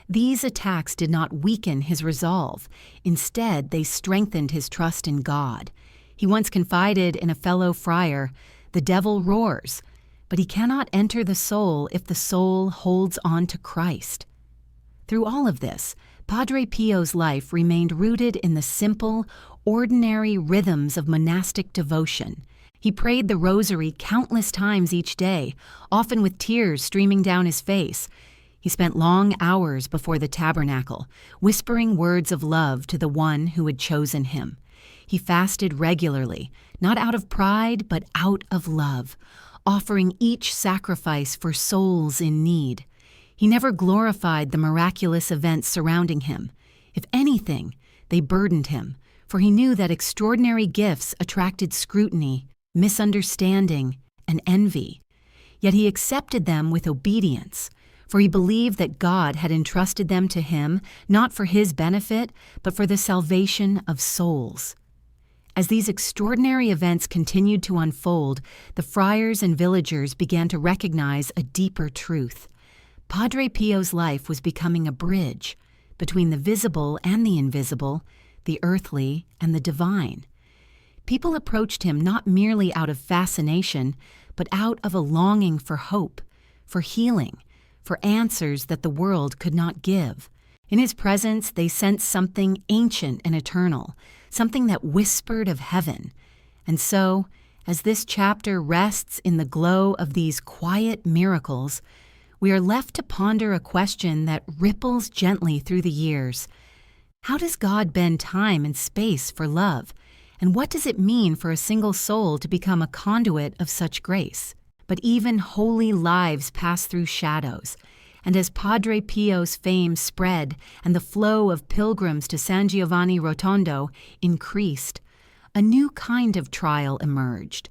These attacks did not weaken his resolve. Instead, they strengthened his trust in God. He once confided in a fellow friar, "The devil roars, but he cannot enter the soul if the soul holds on to Christ." Through all of this, Padre Pio's life remained rooted in the simple, ordinary rhythms of monastic devotion. He prayed the rosary countless times each day, often with tears streaming down his face. He spent long hours before the tabernacle, whispering words of love to the one who had chosen him. He fasted regularly, not out of pride, but out of love, offering each sacrifice for souls in need. He never glorified the miraculous events surrounding him. If anything, they burdened him, for he knew that extraordinary gifts attracted scrutiny, misunderstanding, and envy. Yet he accepted them with obedience, for he believed that God had entrusted them to him not for his benefit, but for the salvation of souls. As these extraordinary events continued to unfold, the friars and villagers began to recognize a deeper truth. Padre Pio's life was becoming a bridge between the visible and the invisible, the earthly and the divine. People approached him not merely out of fascination, but out of a longing for hope, for healing, for answers that the world could not give. In his presence, they sensed something ancient and eternal, something that whispered of heaven. And so, as this chapter rests in the glow of these quiet miracles, we are left to ponder a question that ripples gently through the years. How does God bend time and space for love? And what does it mean for a single soul to become a conduit of such grace? But even holy lives pass through shadows, and as Padre Pio's fame spread and the flow of pilgrims to San Giovanni Rotondo increased, a new kind of trial emerged.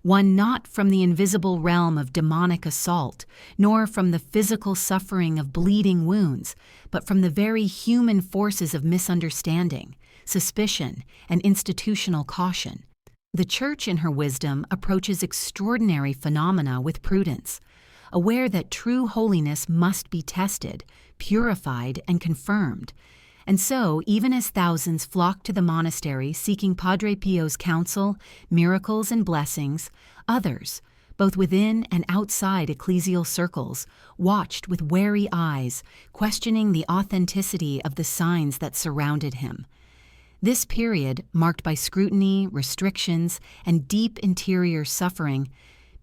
One not from the invisible realm of demonic assault, nor from the physical suffering of bleeding wounds, but from the very human forces of misunderstanding, suspicion, and institutional caution. The Church, in her wisdom, approaches extraordinary phenomena with prudence, aware that true holiness must be tested, purified, and confirmed. And so, even as thousands flocked to the monastery seeking Padre Pio's counsel, miracles, and blessings, others, both within and outside ecclesial circles, watched with wary eyes, questioning the authenticity of the signs that surrounded him. This period, marked by scrutiny, restrictions, and deep interior suffering,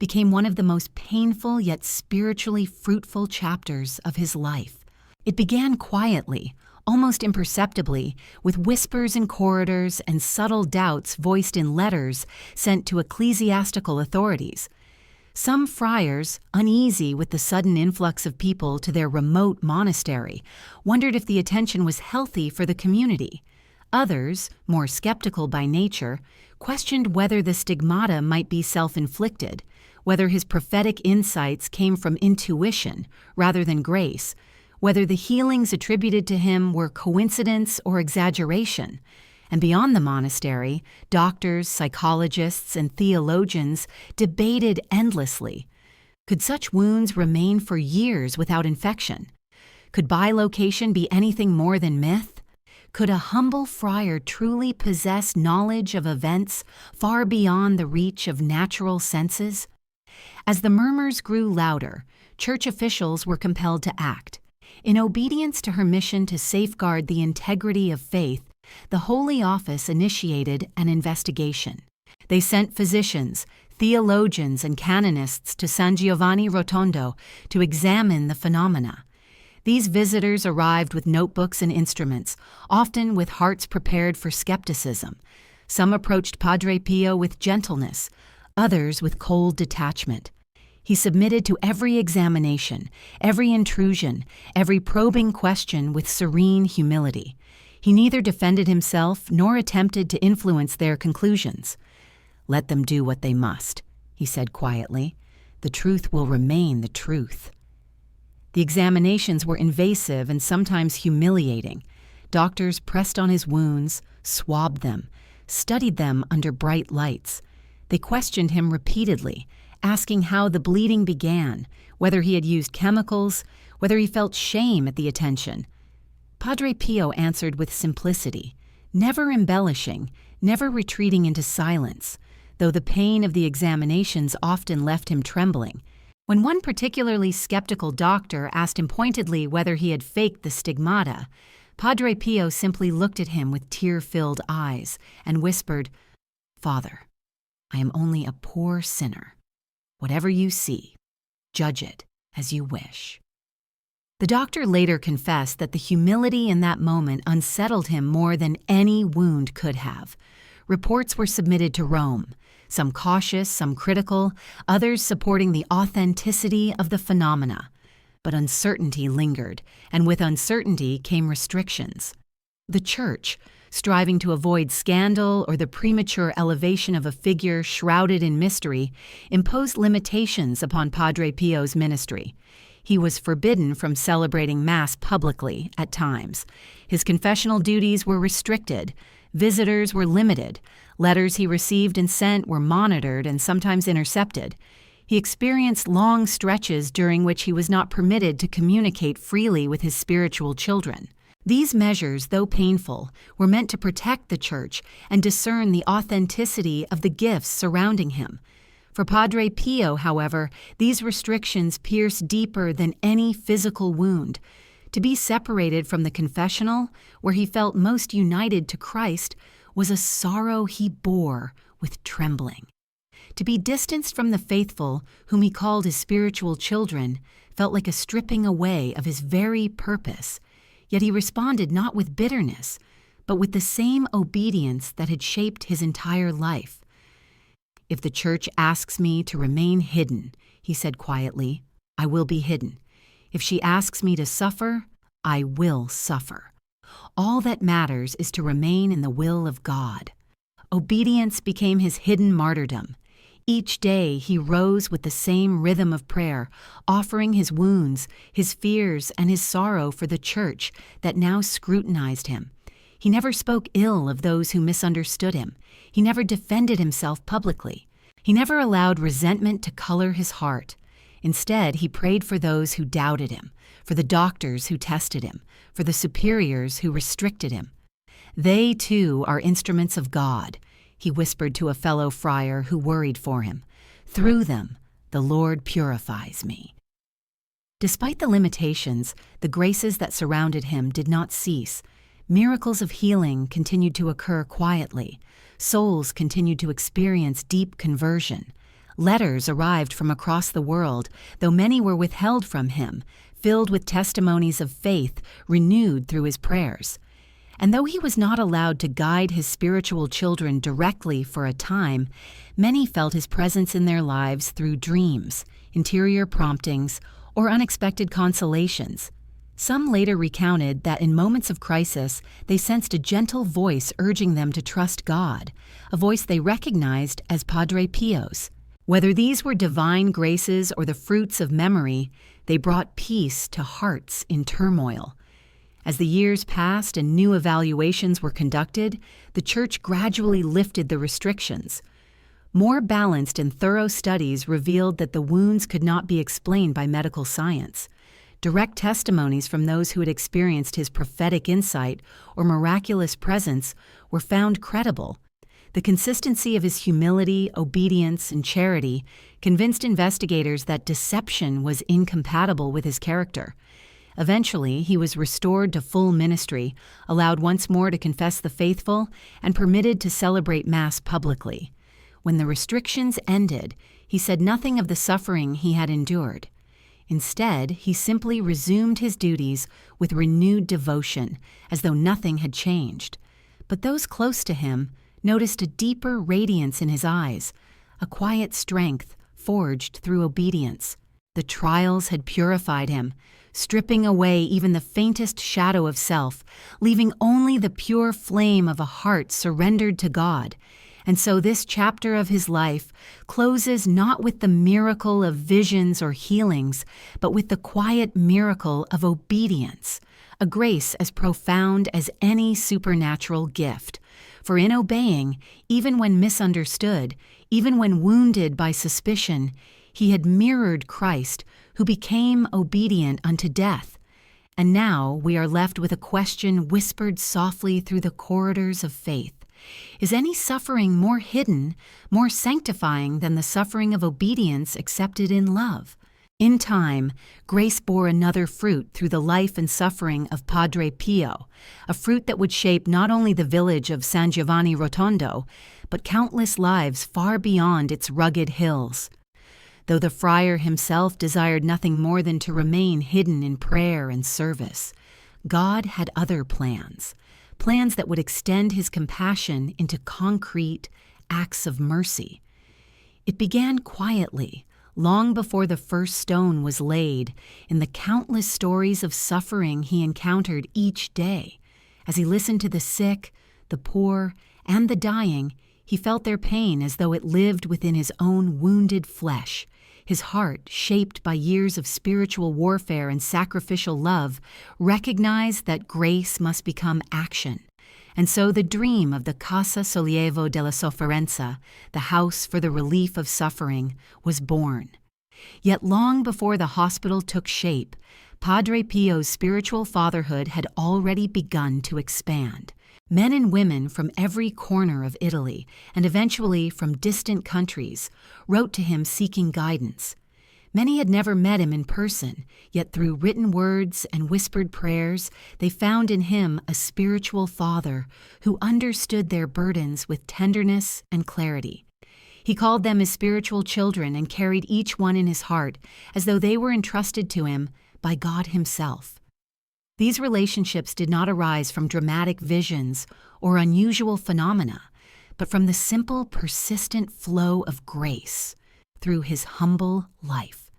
became one of the most painful yet spiritually fruitful chapters of his life. It began quietly, almost imperceptibly, with whispers in corridors and subtle doubts voiced in letters sent to ecclesiastical authorities. Some friars, uneasy with the sudden influx of people to their remote monastery, wondered if the attention was healthy for the community. Others, more skeptical by nature, questioned whether the stigmata might be self-inflicted, whether his prophetic insights came from intuition rather than grace, whether the healings attributed to him were coincidence or exaggeration. And beyond the monastery, doctors, psychologists, and theologians debated endlessly. Could such wounds remain for years without infection? Could bilocation be anything more than myth? Could a humble friar truly possess knowledge of events far beyond the reach of natural senses? As the murmurs grew louder, church officials were compelled to act. In obedience to her mission to safeguard the integrity of faith, the Holy Office initiated an investigation. They sent physicians, theologians, and canonists to San Giovanni Rotondo to examine the phenomena. These visitors arrived with notebooks and instruments, often with hearts prepared for skepticism. Some approached Padre Pio with gentleness, others with cold detachment. He submitted to every examination, every intrusion, every probing question with serene humility. He neither defended himself nor attempted to influence their conclusions. "Let them do what they must," he said quietly. "The truth will remain the truth." The examinations were invasive and sometimes humiliating. Doctors pressed on his wounds, swabbed them, studied them under bright lights. They questioned him repeatedly, asking how the bleeding began, whether he had used chemicals, whether he felt shame at the attention. Padre Pio answered with simplicity, never embellishing, never retreating into silence, though the pain of the examinations often left him trembling. When one particularly skeptical doctor asked him pointedly whether he had faked the stigmata, Padre Pio simply looked at him with tear-filled eyes and whispered, "Father, I am only a poor sinner. Whatever you see, judge it as you wish." The doctor later confessed that the humility in that moment unsettled him more than any wound could have. Reports were submitted to Rome, some cautious, some critical, others supporting the authenticity of the phenomena. But uncertainty lingered, and with uncertainty came restrictions. The Church, striving to avoid scandal or the premature elevation of a figure shrouded in mystery, imposed limitations upon Padre Pio's ministry. He was forbidden from celebrating Mass publicly at times. His confessional duties were restricted. Visitors were limited. Letters he received and sent were monitored and sometimes intercepted. He experienced long stretches during which he was not permitted to communicate freely with his spiritual children. These measures, though painful, were meant to protect the Church and discern the authenticity of the gifts surrounding him. For Padre Pio, however, these restrictions pierced deeper than any physical wound. To be separated from the confessional, where he felt most united to Christ, was a sorrow he bore with trembling. To be distanced from the faithful, whom he called his spiritual children, felt like a stripping away of his very purpose. Yet he responded not with bitterness, but with the same obedience that had shaped his entire life. "If the Church asks me to remain hidden," he said quietly, "I will be hidden. If she asks me to suffer, I will suffer. All that matters is to remain in the will of God." Obedience became his hidden martyrdom. Each day he rose with the same rhythm of prayer, offering his wounds, his fears, and his sorrow for the Church that now scrutinized him. He never spoke ill of those who misunderstood him. He never defended himself publicly. He never allowed resentment to color his heart. Instead, he prayed for those who doubted him, for the doctors who tested him, for the superiors who restricted him. "They, too, are instruments of God," he whispered to a fellow friar who worried for him. "Through them, the Lord purifies me." Despite the limitations, the graces that surrounded him did not cease. Miracles of healing continued to occur quietly. Souls continued to experience deep conversion. Letters arrived from across the world, though many were withheld from him, filled with testimonies of faith renewed through his prayers. And though he was not allowed to guide his spiritual children directly for a time, many felt his presence in their lives through dreams, interior promptings, or unexpected consolations. Some later recounted that in moments of crisis, they sensed a gentle voice urging them to trust God, a voice they recognized as Padre Pio's. Whether these were divine graces or the fruits of memory, they brought peace to hearts in turmoil. As the years passed and new evaluations were conducted, the Church gradually lifted the restrictions. More balanced and thorough studies revealed that the wounds could not be explained by medical science. Direct testimonies from those who had experienced his prophetic insight or miraculous presence were found credible. The consistency of his humility, obedience, and charity convinced investigators that deception was incompatible with his character. Eventually, he was restored to full ministry, allowed once more to confess the faithful, and permitted to celebrate Mass publicly. When the restrictions ended, he said nothing of the suffering he had endured. Instead, he simply resumed his duties with renewed devotion, as though nothing had changed. But those close to him noticed a deeper radiance in his eyes, a quiet strength forged through obedience. The trials had purified him, stripping away even the faintest shadow of self, leaving only the pure flame of a heart surrendered to God. And so this chapter of his life closes not with the miracle of visions or healings, but with the quiet miracle of obedience, a grace as profound as any supernatural gift. For in obeying, even when misunderstood, even when wounded by suspicion, he had mirrored Christ, who became obedient unto death. And now we are left with a question whispered softly through the corridors of faith. Is any suffering more hidden, more sanctifying than the suffering of obedience accepted in love? In time, grace bore another fruit through the life and suffering of Padre Pio, a fruit that would shape not only the village of San Giovanni Rotondo, but countless lives far beyond its rugged hills. Though the friar himself desired nothing more than to remain hidden in prayer and service, God had other plans that would extend his compassion into concrete acts of mercy. It began quietly, long before the first stone was laid, in the countless stories of suffering he encountered each day. As he listened to the sick, the poor, and the dying, he felt their pain as though it lived within his own wounded flesh. His heart, shaped by years of spiritual warfare and sacrificial love, recognized that grace must become action. And so the dream of the Casa Sollievo della Sofferenza, the house for the relief of suffering, was born. Yet long before the hospital took shape, Padre Pio's spiritual fatherhood had already begun to expand. Men and women from every corner of Italy, and eventually from distant countries, wrote to him seeking guidance. Many had never met him in person, yet through written words and whispered prayers, they found in him a spiritual father who understood their burdens with tenderness and clarity. He called them his spiritual children and carried each one in his heart as though they were entrusted to him by God himself. These relationships did not arise from dramatic visions or unusual phenomena, but from the simple, persistent flow of grace through his humble life.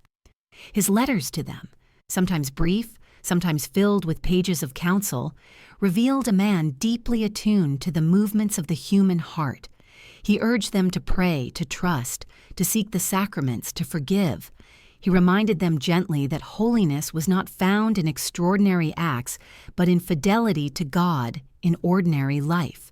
His letters to them, sometimes brief, sometimes filled with pages of counsel, revealed a man deeply attuned to the movements of the human heart. He urged them to pray, to trust, to seek the sacraments, to forgive. He reminded them gently that holiness was not found in extraordinary acts, but in fidelity to God in ordinary life.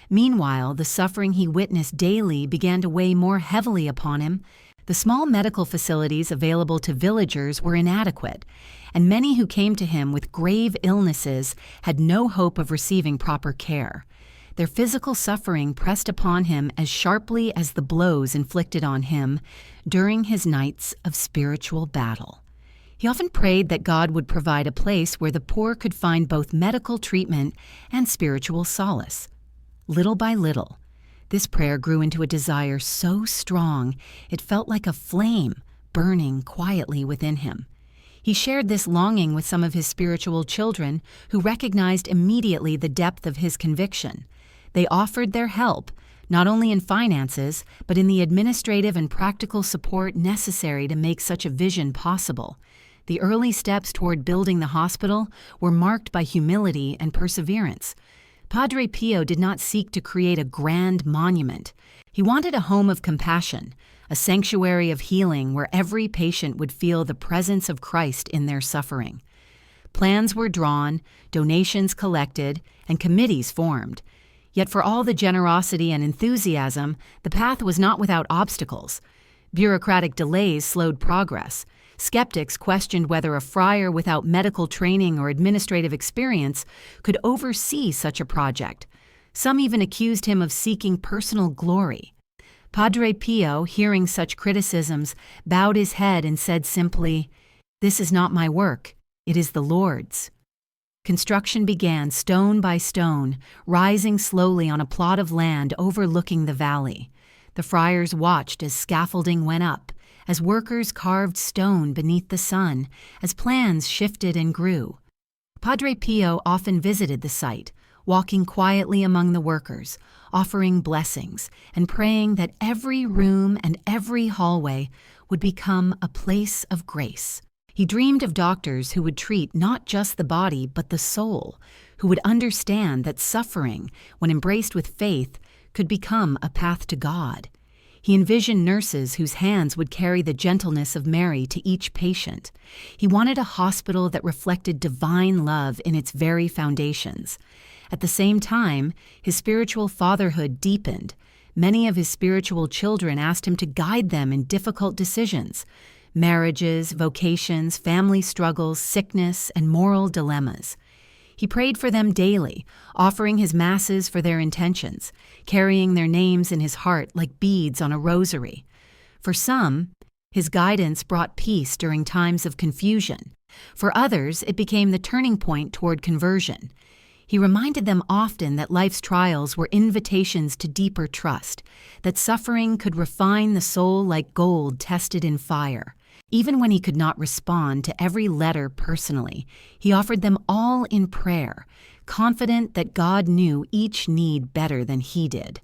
Meanwhile, the suffering he witnessed daily began to weigh more heavily upon him. The small medical facilities available to villagers were inadequate, and many who came to him with grave illnesses had no hope of receiving proper care. Their physical suffering pressed upon him as sharply as the blows inflicted on him during his nights of spiritual battle. He often prayed that God would provide a place where the poor could find both medical treatment and spiritual solace. Little by little, this prayer grew into a desire so strong it felt like a flame burning quietly within him. He shared this longing with some of his spiritual children, who recognized immediately the depth of his conviction. They offered their help, not only in finances, but in the administrative and practical support necessary to make such a vision possible. The early steps toward building the hospital were marked by humility and perseverance. Padre Pio did not seek to create a grand monument. He wanted a home of compassion, a sanctuary of healing where every patient would feel the presence of Christ in their suffering. Plans were drawn, donations collected, and committees formed. Yet for all the generosity and enthusiasm, the path was not without obstacles. Bureaucratic delays slowed progress. Skeptics questioned whether a friar without medical training or administrative experience could oversee such a project. Some even accused him of seeking personal glory. Padre Pio, hearing such criticisms, bowed his head and said simply, "This is not my work, it is the Lord's." Construction began stone by stone, rising slowly on a plot of land overlooking the valley. The friars watched as scaffolding went up, as workers carved stone beneath the sun, as plans shifted and grew. Padre Pio often visited the site, walking quietly among the workers, offering blessings, and praying that every room and every hallway would become a place of grace. He dreamed of doctors who would treat not just the body but the soul, who would understand that suffering, when embraced with faith, could become a path to God. He envisioned nurses whose hands would carry the gentleness of Mary to each patient. He wanted a hospital that reflected divine love in its very foundations. At the same time, his spiritual fatherhood deepened. Many of his spiritual children asked him to guide them in difficult decisions: marriages, vocations, family struggles, sickness, and moral dilemmas. He prayed for them daily, offering his masses for their intentions, carrying their names in his heart like beads on a rosary. For some, His guidance brought peace during times of confusion. For others, it became the turning point toward conversion. He reminded them often that life's trials were invitations to deeper trust, that suffering could refine the soul like gold tested in fire. Even when he could not respond to every letter personally, he offered them all in prayer, confident that God knew each need better than he did.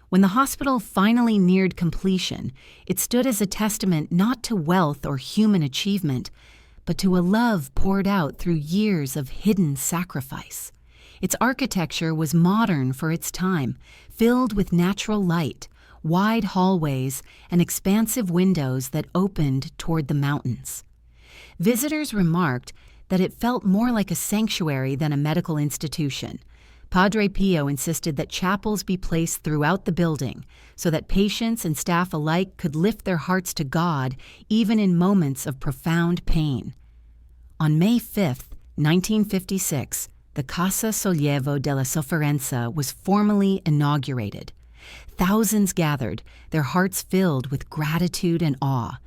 When the hospital finally neared completion, it stood as a testament not to wealth or human achievement, but to a love poured out through years of hidden sacrifice. Its architecture was modern for its time, filled with natural light, wide hallways, and expansive windows that opened toward the mountains. Visitors remarked that it felt more like a sanctuary than a medical institution. Padre Pio insisted that chapels be placed throughout the building so that patients and staff alike could lift their hearts to God even in moments of profound pain. On May 5, 1956, the Casa Sollievo della Sofferenza was formally inaugurated. Thousands gathered, their hearts filled with gratitude and awe.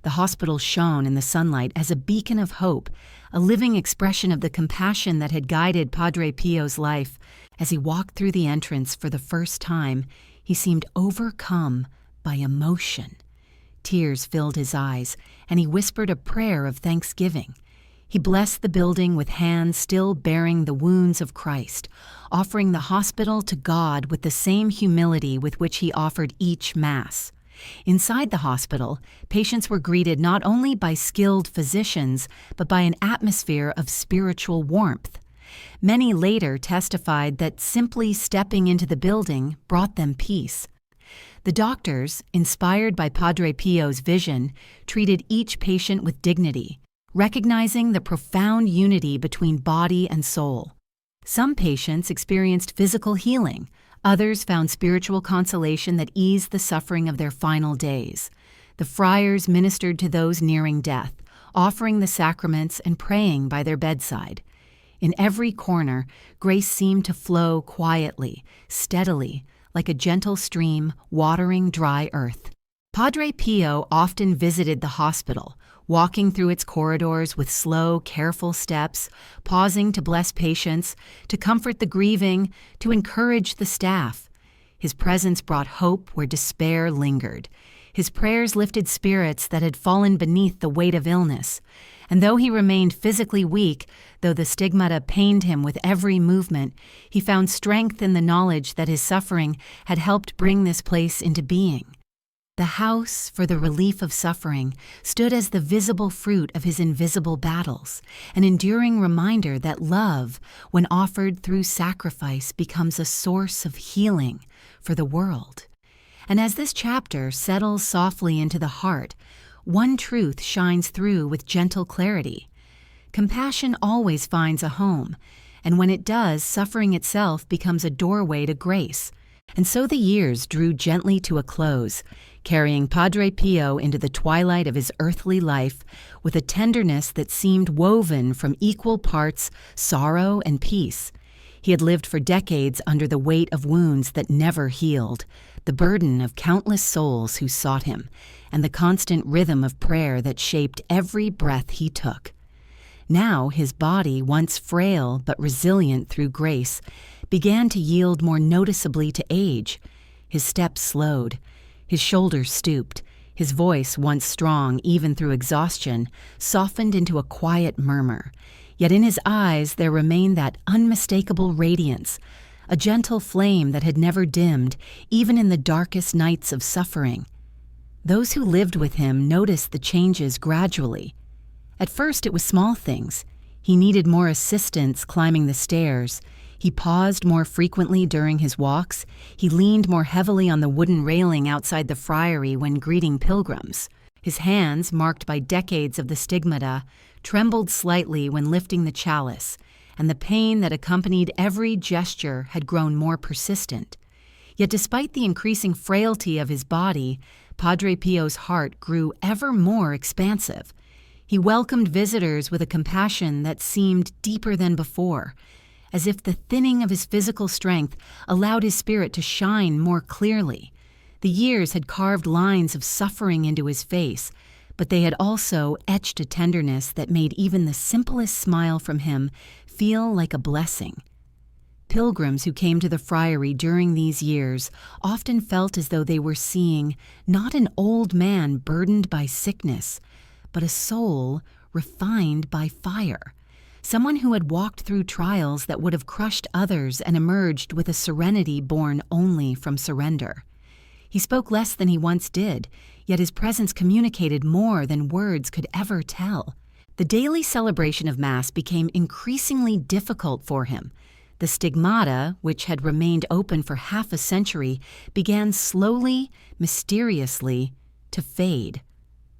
The hospital shone in the sunlight as a beacon of hope, a living expression of the compassion that had guided Padre Pio's life. As he walked through the entrance for the first time, he seemed overcome by emotion. Tears filled his eyes, and he whispered a prayer of thanksgiving. He blessed the building with hands still bearing the wounds of Christ, offering the hospital to God with the same humility with which he offered each Mass. Inside the hospital, patients were greeted not only by skilled physicians, but by an atmosphere of spiritual warmth. Many later testified that simply stepping into the building brought them peace. The doctors, inspired by Padre Pio's vision, treated each patient with dignity, recognizing the profound unity between body and soul. Some patients experienced physical healing. Others found spiritual consolation that eased the suffering of their final days. The friars ministered to those nearing death, offering the sacraments and praying by their bedside. In every corner, grace seemed to flow quietly, steadily, like a gentle stream watering dry earth. Padre Pio often visited the hospital, walking through its corridors with slow, careful steps, pausing to bless patients, to comfort the grieving, to encourage the staff. His presence brought hope where despair lingered. His prayers lifted spirits that had fallen beneath the weight of illness. And though he remained physically weak, though the stigmata pained him with every movement, he found strength in the knowledge that his suffering had helped bring this place into being. The house for the relief of suffering stood as the visible fruit of his invisible battles, an enduring reminder that love, when offered through sacrifice, becomes a source of healing for the world. And as this chapter settles softly into the heart, one truth shines through with gentle clarity. Compassion always finds a home, and when it does, suffering itself becomes a doorway to grace. And so the years drew gently to a close, carrying Padre Pio into the twilight of his earthly life with a tenderness that seemed woven from equal parts sorrow and peace. He had lived for decades under the weight of wounds that never healed, the burden of countless souls who sought him, and the constant rhythm of prayer that shaped every breath he took. Now his body, once frail but resilient through grace, began to yield more noticeably to age. His steps slowed, his shoulders stooped, his voice, once strong even through exhaustion, softened into a quiet murmur. Yet in his eyes there remained that unmistakable radiance, a gentle flame that had never dimmed, even in the darkest nights of suffering. Those who lived with him noticed the changes gradually. At first it was small things. He needed more assistance climbing the stairs. He paused more frequently during his walks. He leaned more heavily on the wooden railing outside the friary when greeting pilgrims. His hands, marked by decades of the stigmata, trembled slightly when lifting the chalice, and the pain that accompanied every gesture had grown more persistent. Yet despite the increasing frailty of his body, Padre Pio's heart grew ever more expansive. He welcomed visitors with a compassion that seemed deeper than before, as if the thinning of his physical strength allowed his spirit to shine more clearly. The years had carved lines of suffering into his face, but they had also etched a tenderness that made even the simplest smile from him feel like a blessing. Pilgrims who came to the friary during these years often felt as though they were seeing not an old man burdened by sickness, but a soul refined by fire, someone who had walked through trials that would have crushed others and emerged with a serenity born only from surrender. He spoke less than he once did, yet his presence communicated more than words could ever tell. The daily celebration of Mass became increasingly difficult for him. The Stigmata, which had remained open for half a century, began slowly, mysteriously, to fade.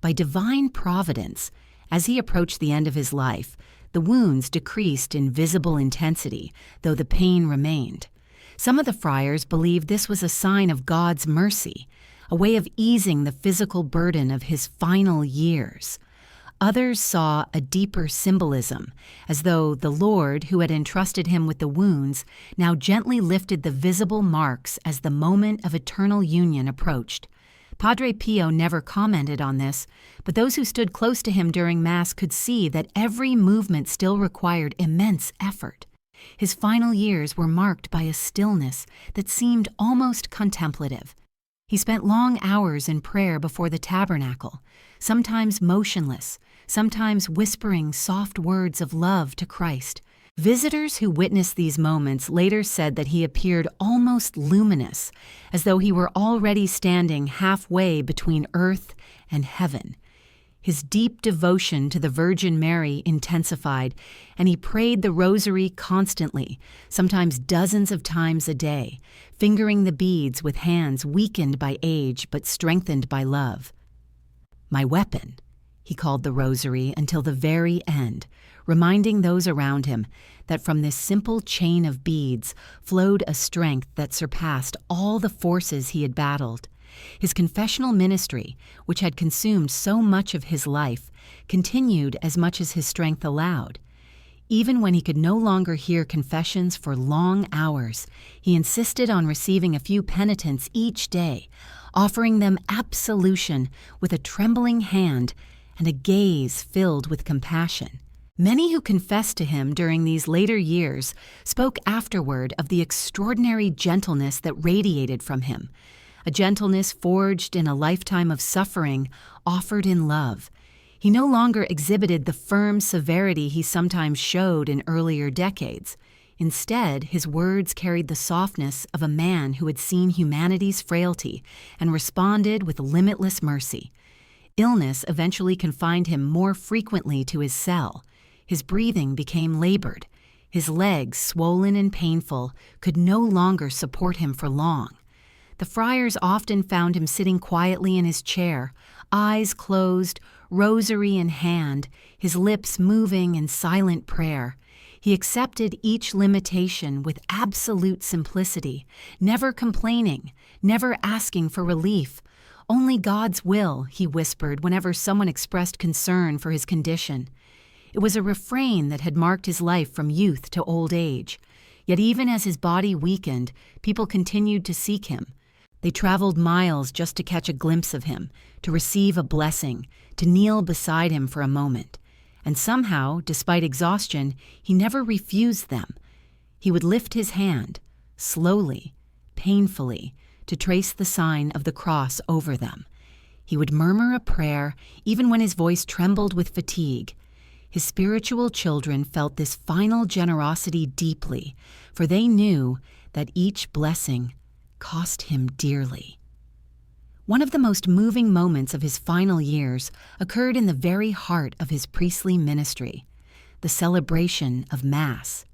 By divine providence, as he approached the end of his life, the wounds decreased in visible intensity, though the pain remained. Some of the friars believed this was a sign of God's mercy, a way of easing the physical burden of his final years. Others saw a deeper symbolism, as though the Lord, who had entrusted him with the wounds, now gently lifted the visible marks as the moment of eternal union approached. Padre Pio never commented on this, but those who stood close to him during Mass could see that every movement still required immense effort. His final years were marked by a stillness that seemed almost contemplative. He spent long hours in prayer before the tabernacle, sometimes motionless, sometimes whispering soft words of love to Christ. Visitors who witnessed these moments later said that he appeared almost luminous, as though he were already standing halfway between earth and heaven. His deep devotion to the Virgin Mary intensified, and he prayed the rosary constantly, sometimes dozens of times a day, fingering the beads with hands weakened by age but strengthened by love. "My weapon," he called the rosary until the very end, reminding those around him that from this simple chain of beads flowed a strength that surpassed all the forces he had battled. His confessional ministry, which had consumed so much of his life, continued as much as his strength allowed. Even when he could no longer hear confessions for long hours, he insisted on receiving a few penitents each day, offering them absolution with a trembling hand and a gaze filled with compassion. Many who confessed to him during these later years spoke afterward of the extraordinary gentleness that radiated from him, a gentleness forged in a lifetime of suffering, offered in love. He no longer exhibited the firm severity he sometimes showed in earlier decades. Instead, his words carried the softness of a man who had seen humanity's frailty and responded with limitless mercy. Illness eventually confined him more frequently to his cell. His breathing became labored. His legs, swollen and painful, could no longer support him for long. The friars often found him sitting quietly in his chair, eyes closed, rosary in hand, his lips moving in silent prayer. He accepted each limitation with absolute simplicity, never complaining, never asking for relief. "Only God's will," he whispered whenever someone expressed concern for his condition. It was a refrain that had marked his life from youth to old age. Yet even as his body weakened, people continued to seek him. They traveled miles just to catch a glimpse of him, to receive a blessing, to kneel beside him for a moment. And somehow, despite exhaustion, he never refused them. He would lift his hand, slowly, painfully, to trace the sign of the cross over them. He would murmur a prayer even when his voice trembled with fatigue. His spiritual children felt this final generosity deeply, for they knew that each blessing cost him dearly. One of the most moving moments of his final years occurred in the very heart of his priestly ministry, the celebration of Mass.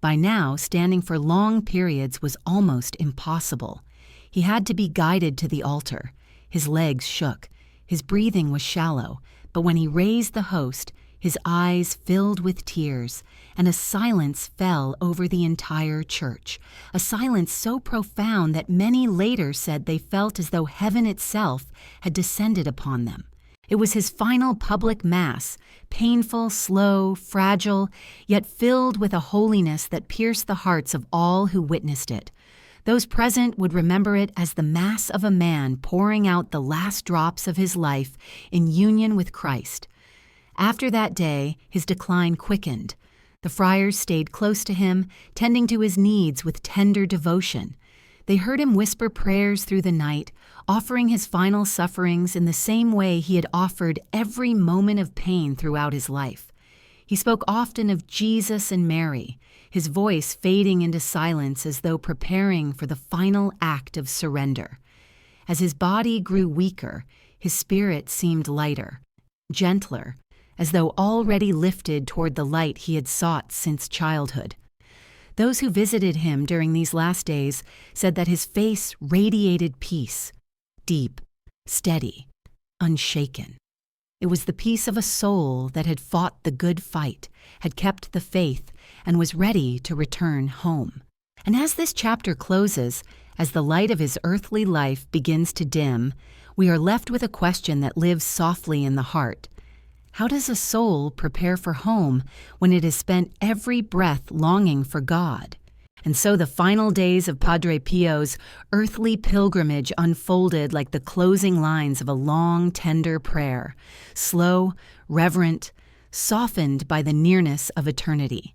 By now, standing for long periods was almost impossible. He had to be guided to the altar. His legs shook, his breathing was shallow, but when he raised the host, his eyes filled with tears, and a silence fell over the entire church, a silence so profound that many later said they felt as though heaven itself had descended upon them. It was his final public Mass, painful, slow, fragile, yet filled with a holiness that pierced the hearts of all who witnessed it. Those present would remember it as the Mass of a man pouring out the last drops of his life in union with Christ. After that day, his decline quickened. The friars stayed close to him, tending to his needs with tender devotion. They heard him whisper prayers through the night, offering his final sufferings in the same way he had offered every moment of pain throughout his life. He spoke often of Jesus and Mary, his voice fading into silence as though preparing for the final act of surrender. As his body grew weaker, his spirit seemed lighter, gentler, as though already lifted toward the light he had sought since childhood. Those who visited him during these last days said that his face radiated peace, deep, steady, unshaken. It was the peace of a soul that had fought the good fight, had kept the faith, and was ready to return home. And as this chapter closes, as the light of his earthly life begins to dim, we are left with a question that lives softly in the heart. How does a soul prepare for home when it has spent every breath longing for God? And so the final days of Padre Pio's earthly pilgrimage unfolded like the closing lines of a long, tender prayer, slow, reverent, softened by the nearness of eternity.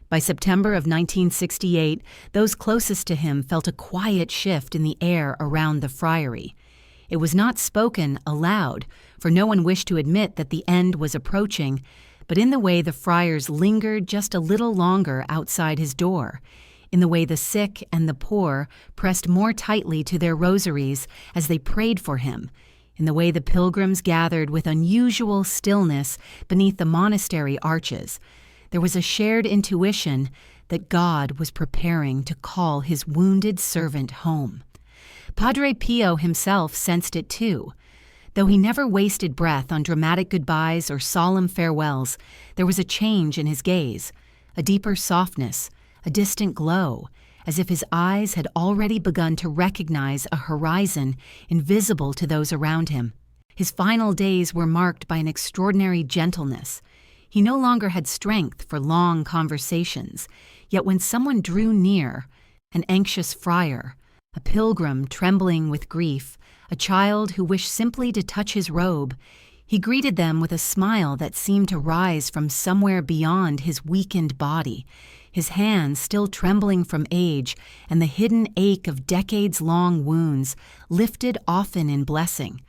By September of 1968, those closest to him felt a quiet shift in the air around the friary. It was not spoken aloud, for no one wished to admit that the end was approaching, but in the way the friars lingered just a little longer outside his door, in the way the sick and the poor pressed more tightly to their rosaries as they prayed for him, in the way the pilgrims gathered with unusual stillness beneath the monastery arches. There was a shared intuition that God was preparing to call his wounded servant home. Padre Pio himself sensed it too. Though he never wasted breath on dramatic goodbyes or solemn farewells, there was a change in his gaze, a deeper softness, a distant glow, as if his eyes had already begun to recognize a horizon invisible to those around him. His final days were marked by an extraordinary gentleness. He no longer had strength for long conversations, yet when someone drew near, an anxious friar, a pilgrim trembling with grief, a child who wished simply to touch his robe, he greeted them with a smile that seemed to rise from somewhere beyond his weakened body, his hands still trembling from age and the hidden ache of decades-long wounds lifted often in blessing.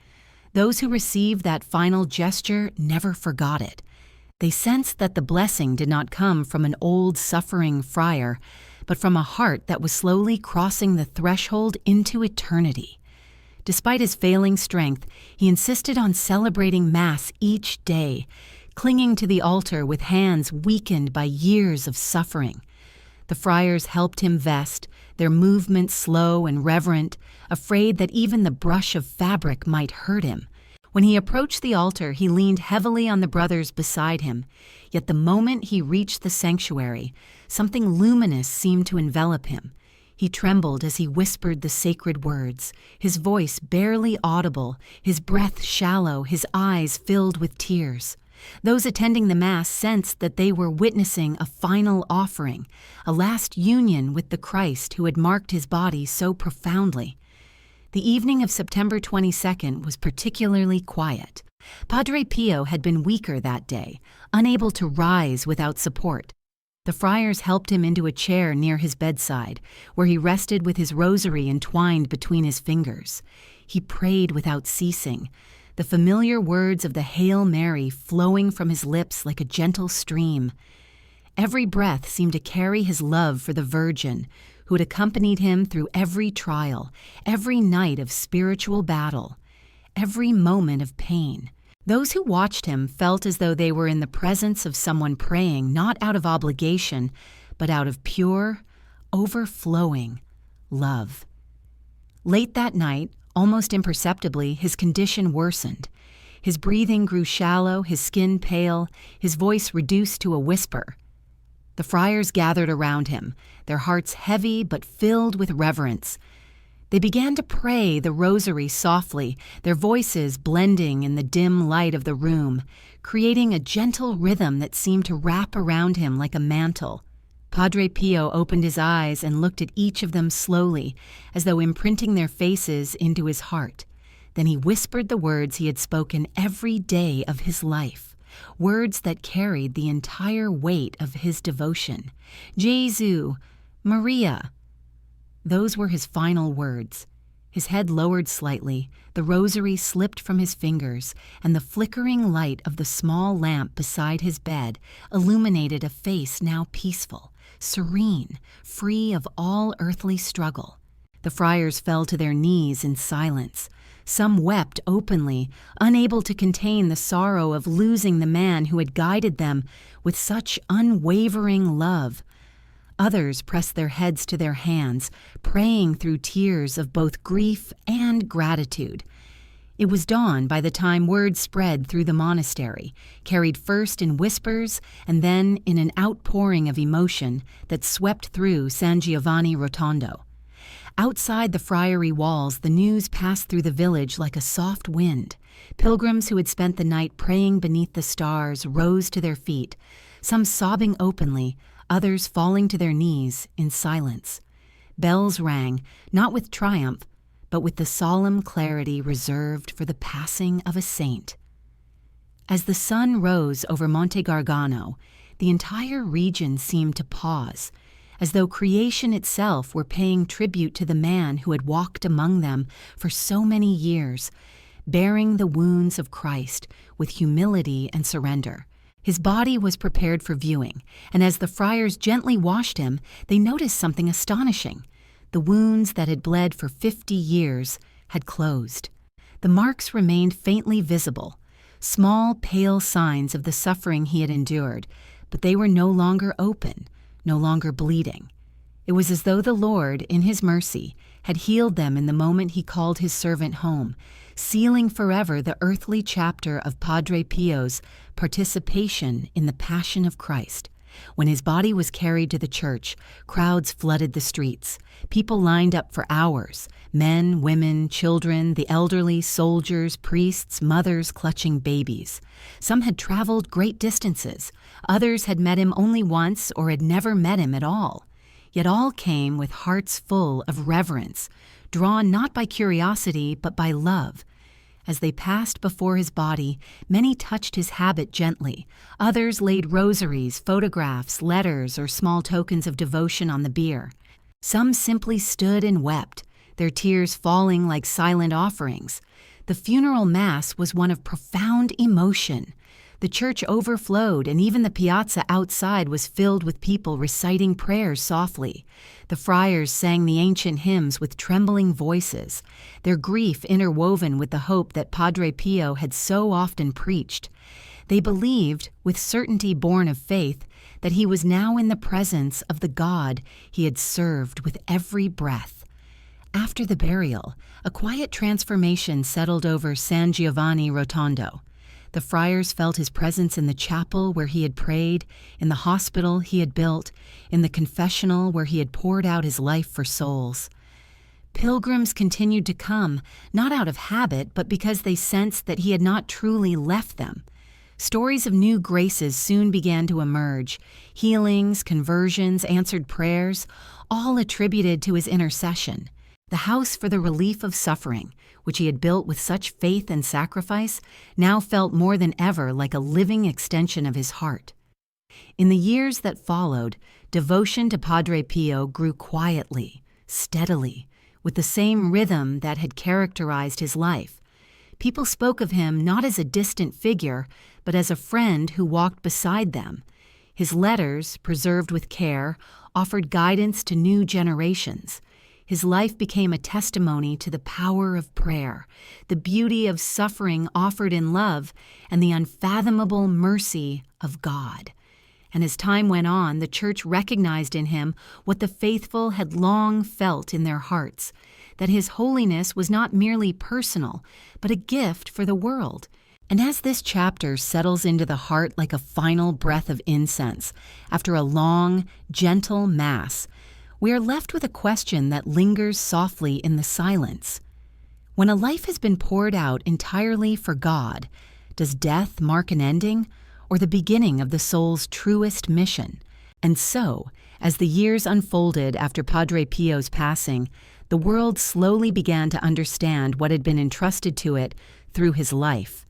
Those who received that final gesture never forgot it. They sensed that the blessing did not come from an old suffering friar, but from a heart that was slowly crossing the threshold into eternity. Despite his failing strength, he insisted on celebrating Mass each day, clinging to the altar with hands weakened by years of suffering. The friars helped him vest, their movements slow and reverent, afraid that even the brush of fabric might hurt him. When he approached the altar, he leaned heavily on the brothers beside him, yet the moment he reached the sanctuary, something luminous seemed to envelop him. He trembled as he whispered the sacred words, his voice barely audible, his breath shallow, his eyes filled with tears. Those attending the Mass sensed that they were witnessing a final offering, a last union with the Christ who had marked his body so profoundly. The evening of September 22nd was particularly quiet. Padre Pio had been weaker that day, unable to rise without support. The friars helped him into a chair near his bedside, where he rested with his rosary entwined between his fingers. He prayed without ceasing, the familiar words of the Hail Mary flowing from his lips like a gentle stream. Every breath seemed to carry his love for the Virgin, who had accompanied him through every trial, every night of spiritual battle, every moment of pain. Those who watched him felt as though they were in the presence of someone praying not out of obligation, but out of pure, overflowing love. Late that night, almost imperceptibly, his condition worsened. His breathing grew shallow, his skin pale, his voice reduced to a whisper. The friars gathered around him, their hearts heavy but filled with reverence. They began to pray the rosary softly, their voices blending in the dim light of the room, creating a gentle rhythm that seemed to wrap around him like a mantle. Padre Pio opened his eyes and looked at each of them slowly, as though imprinting their faces into his heart. Then he whispered the words he had spoken every day of his life, words that carried the entire weight of his devotion. "Jesu, Maria." Those were his final words. His head lowered slightly, the rosary slipped from his fingers, and the flickering light of the small lamp beside his bed illuminated a face now peaceful, serene, free of all earthly struggle. The friars fell to their knees in silence. Some wept openly, unable to contain the sorrow of losing the man who had guided them with such unwavering love. Others pressed their heads to their hands, praying through tears of both grief and gratitude. It was dawn by the time word spread through the monastery, carried first in whispers and then in an outpouring of emotion that swept through San Giovanni Rotondo. Outside the friary walls, the news passed through the village like a soft wind. Pilgrims who had spent the night praying beneath the stars rose to their feet, some sobbing openly, others falling to their knees in silence. Bells rang, not with triumph, but with the solemn clarity reserved for the passing of a saint. As the sun rose over Monte Gargano, the entire region seemed to pause, as though creation itself were paying tribute to the man who had walked among them for so many years, bearing the wounds of Christ with humility and surrender. His body was prepared for viewing, and as the friars gently washed him, they noticed something astonishing. The wounds that had bled for 50 years had closed. The marks remained faintly visible, small, pale signs of the suffering he had endured, but they were no longer open, no longer bleeding. It was as though the Lord, in his mercy, had healed them in the moment he called his servant home, sealing forever the earthly chapter of Padre Pio's participation in the Passion of Christ. When his body was carried to the church, crowds flooded the streets. People lined up for hours, men, women, children, the elderly, soldiers, priests, mothers clutching babies. Some had traveled great distances. Others had met him only once or had never met him at all. Yet all came with hearts full of reverence, drawn not by curiosity but by love. As they passed before his body, many touched his habit gently. Others laid rosaries, photographs, letters, or small tokens of devotion on the bier. Some simply stood and wept, their tears falling like silent offerings. The funeral mass was one of profound emotion. The church overflowed, and even the piazza outside was filled with people reciting prayers softly. The friars sang the ancient hymns with trembling voices, their grief interwoven with the hope that Padre Pio had so often preached. They believed, with certainty born of faith, that he was now in the presence of the God he had served with every breath. After the burial, a quiet transformation settled over San Giovanni Rotondo. The friars felt his presence in the chapel where he had prayed, in the hospital he had built, in the confessional where he had poured out his life for souls. Pilgrims continued to come, not out of habit, but because they sensed that he had not truly left them. Stories of new graces soon began to emerge, healings, conversions, answered prayers, all attributed to his intercession. The house for the relief of suffering, which he had built with such faith and sacrifice, now felt more than ever like a living extension of his heart. In the years that followed, devotion to Padre Pio grew quietly, steadily, with the same rhythm that had characterized his life. People spoke of him not as a distant figure, but as a friend who walked beside them. His letters, preserved with care, offered guidance to new generations. His life became a testimony to the power of prayer, the beauty of suffering offered in love, and the unfathomable mercy of God. And as time went on, the Church recognized in him what the faithful had long felt in their hearts, that his holiness was not merely personal, but a gift for the world. And as this chapter settles into the heart like a final breath of incense, after a long, gentle Mass, we are left with a question that lingers softly in the silence. When a life has been poured out entirely for God, does death mark an ending or the beginning of the soul's truest mission? And so, as the years unfolded after Padre Pio's passing, the world slowly began to understand what had been entrusted to it through his life,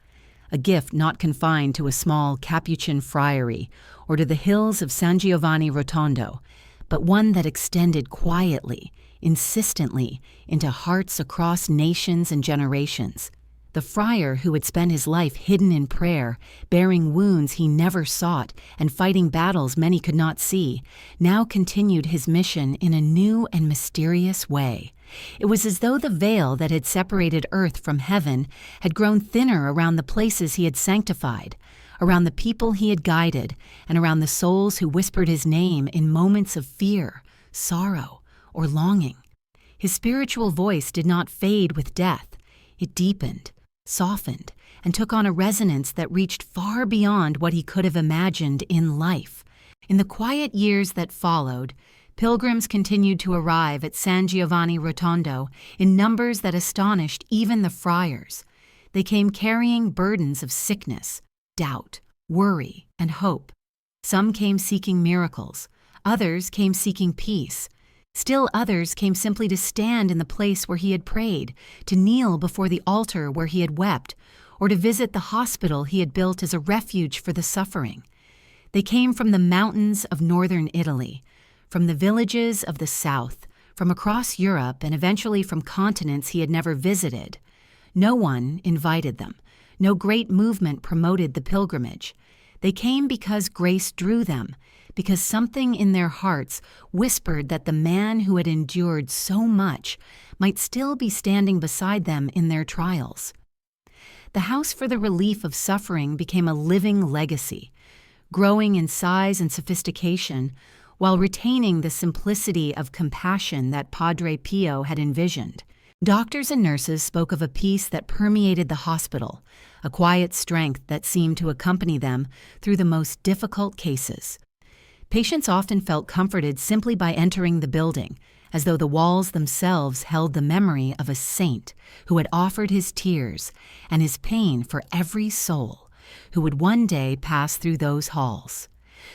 a gift not confined to a small Capuchin friary or to the hills of San Giovanni Rotondo, but one that extended quietly, insistently, into hearts across nations and generations. The friar who had spent his life hidden in prayer, bearing wounds he never sought, and fighting battles many could not see, now continued his mission in a new and mysterious way. It was as though the veil that had separated earth from heaven had grown thinner around the places he had sanctified, around the people he had guided, and around the souls who whispered his name in moments of fear, sorrow, or longing. His spiritual voice did not fade with death. It deepened, softened, and took on a resonance that reached far beyond what he could have imagined in life. In the quiet years that followed, pilgrims continued to arrive at San Giovanni Rotondo in numbers that astonished even the friars. They came carrying burdens of sickness, doubt, worry, and hope. Some came seeking miracles, others came seeking peace. Still others came simply to stand in the place where he had prayed, to kneel before the altar where he had wept, or to visit the hospital he had built as a refuge for the suffering. They came from the mountains of northern Italy, from the villages of the south, from across Europe, and eventually from continents he had never visited. No one invited them. No great movement promoted the pilgrimage. They came because grace drew them, because something in their hearts whispered that the man who had endured so much might still be standing beside them in their trials. The House for the Relief of Suffering became a living legacy, growing in size and sophistication while retaining the simplicity of compassion that Padre Pio had envisioned. Doctors and nurses spoke of a peace that permeated the hospital, a quiet strength that seemed to accompany them through the most difficult cases. Patients often felt comforted simply by entering the building, as though the walls themselves held the memory of a saint who had offered his tears and his pain for every soul who would one day pass through those halls.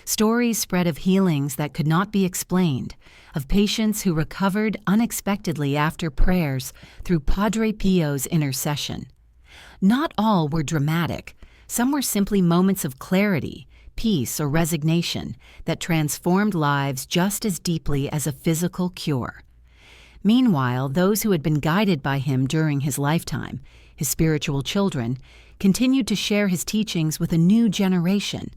Stories spread of healings that could not be explained, of patients who recovered unexpectedly after prayers through Padre Pio's intercession. Not all were dramatic. Some were simply moments of clarity, peace, or resignation that transformed lives just as deeply as a physical cure. Meanwhile, those who had been guided by him during his lifetime, his spiritual children, continued to share his teachings with a new generation.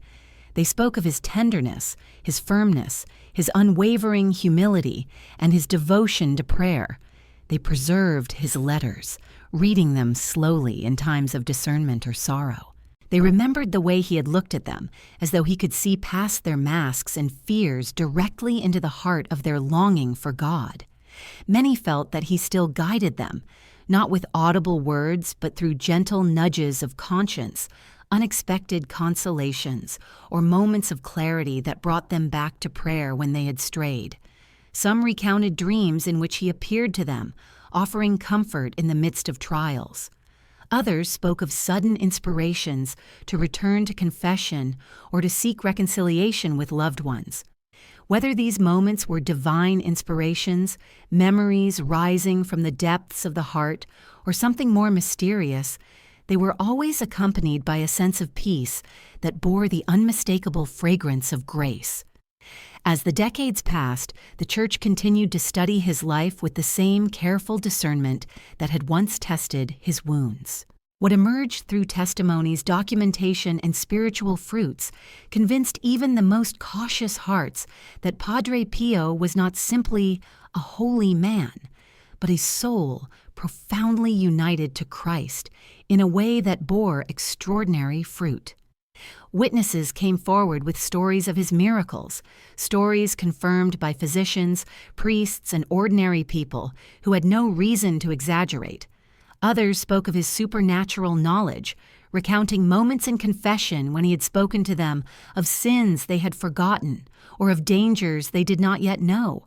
They spoke of his tenderness, his firmness, his unwavering humility, and his devotion to prayer. They preserved his letters, reading them slowly in times of discernment or sorrow. They remembered the way he had looked at them, as though he could see past their masks and fears directly into the heart of their longing for God. Many felt that he still guided them, not with audible words, but through gentle nudges of conscience, unexpected consolations, or moments of clarity that brought them back to prayer when they had strayed. Some recounted dreams in which he appeared to them, offering comfort in the midst of trials. Others spoke of sudden inspirations to return to confession or to seek reconciliation with loved ones. Whether these moments were divine inspirations, memories rising from the depths of the heart, or something more mysterious, they were always accompanied by a sense of peace that bore the unmistakable fragrance of grace. As the decades passed, the Church continued to study his life with the same careful discernment that had once tested his wounds. What emerged through testimonies, documentation, and spiritual fruits convinced even the most cautious hearts that Padre Pio was not simply a holy man, but a soul profoundly united to Christ in a way that bore extraordinary fruit. Witnesses came forward with stories of his miracles, stories confirmed by physicians, priests, and ordinary people who had no reason to exaggerate. Others spoke of his supernatural knowledge, recounting moments in confession when he had spoken to them of sins they had forgotten or of dangers they did not yet know.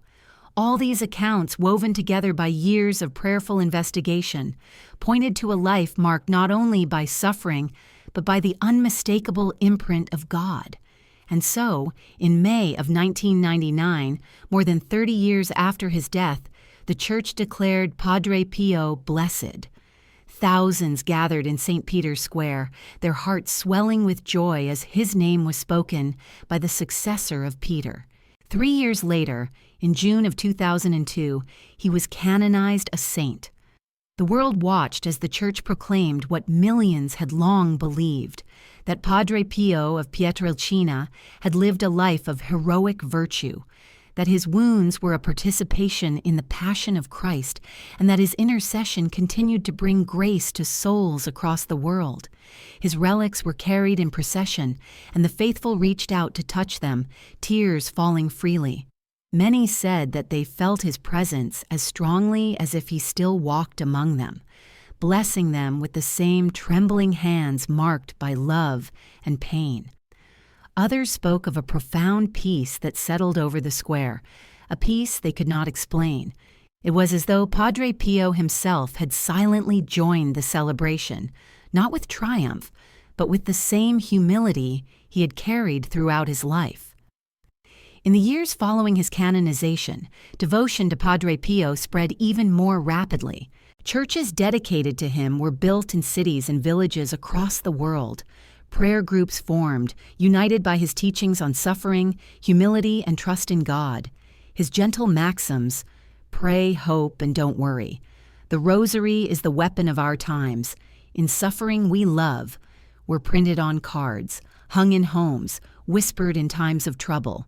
All these accounts, woven together by years of prayerful investigation, pointed to a life marked not only by suffering, but by the unmistakable imprint of God. And so, in May of 1999, more than 30 years after his death, the Church declared Padre Pio blessed. Thousands gathered in St. Peter's Square, their hearts swelling with joy as his name was spoken by the successor of Peter. 3 years later, in June of 2002, he was canonized a saint. The world watched as the Church proclaimed what millions had long believed, that Padre Pio of Pietrelcina had lived a life of heroic virtue, that his wounds were a participation in the Passion of Christ, and that his intercession continued to bring grace to souls across the world. His relics were carried in procession, and the faithful reached out to touch them, tears falling freely. Many said that they felt his presence as strongly as if he still walked among them, blessing them with the same trembling hands marked by love and pain. Others spoke of a profound peace that settled over the square, a peace they could not explain. It was as though Padre Pio himself had silently joined the celebration, not with triumph, but with the same humility he had carried throughout his life. In the years following his canonization, devotion to Padre Pio spread even more rapidly. Churches dedicated to him were built in cities and villages across the world. Prayer groups formed, united by his teachings on suffering, humility, and trust in God. His gentle maxims, pray, hope, and don't worry. The rosary is the weapon of our times. In suffering we love, were printed on cards, hung in homes, whispered in times of trouble.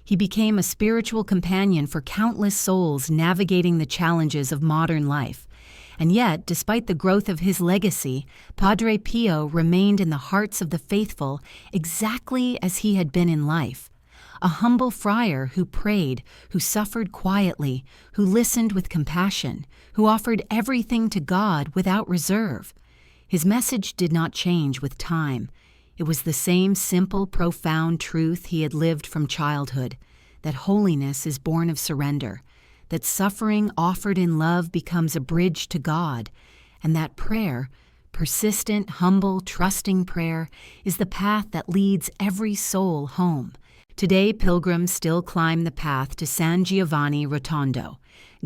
He became a spiritual companion for countless souls navigating the challenges of modern life. And yet, despite the growth of his legacy, Padre Pio remained in the hearts of the faithful exactly as he had been in life. A humble friar who prayed, who suffered quietly, who listened with compassion, who offered everything to God without reserve. His message did not change with time. It was the same simple, profound truth he had lived from childhood, that holiness is born of surrender, that suffering offered in love becomes a bridge to God, and that prayer, persistent, humble, trusting prayer, is the path that leads every soul home. Today, pilgrims still climb the path to San Giovanni Rotondo,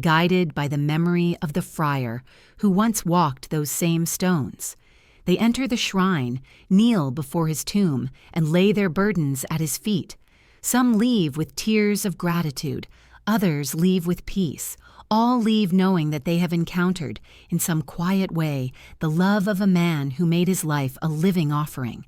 guided by the memory of the friar who once walked those same stones. They enter the shrine, kneel before his tomb, and lay their burdens at his feet. Some leave with tears of gratitude, others leave with peace. All leave knowing that they have encountered, in some quiet way, the love of a man who made his life a living offering.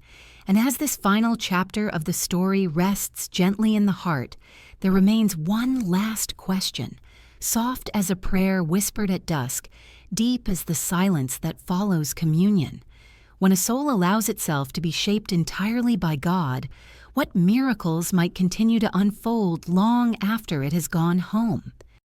And as this final chapter of the story rests gently in the heart, there remains one last question, soft as a prayer whispered at dusk, deep as the silence that follows communion. When a soul allows itself to be shaped entirely by God, what miracles might continue to unfold long after it has gone home?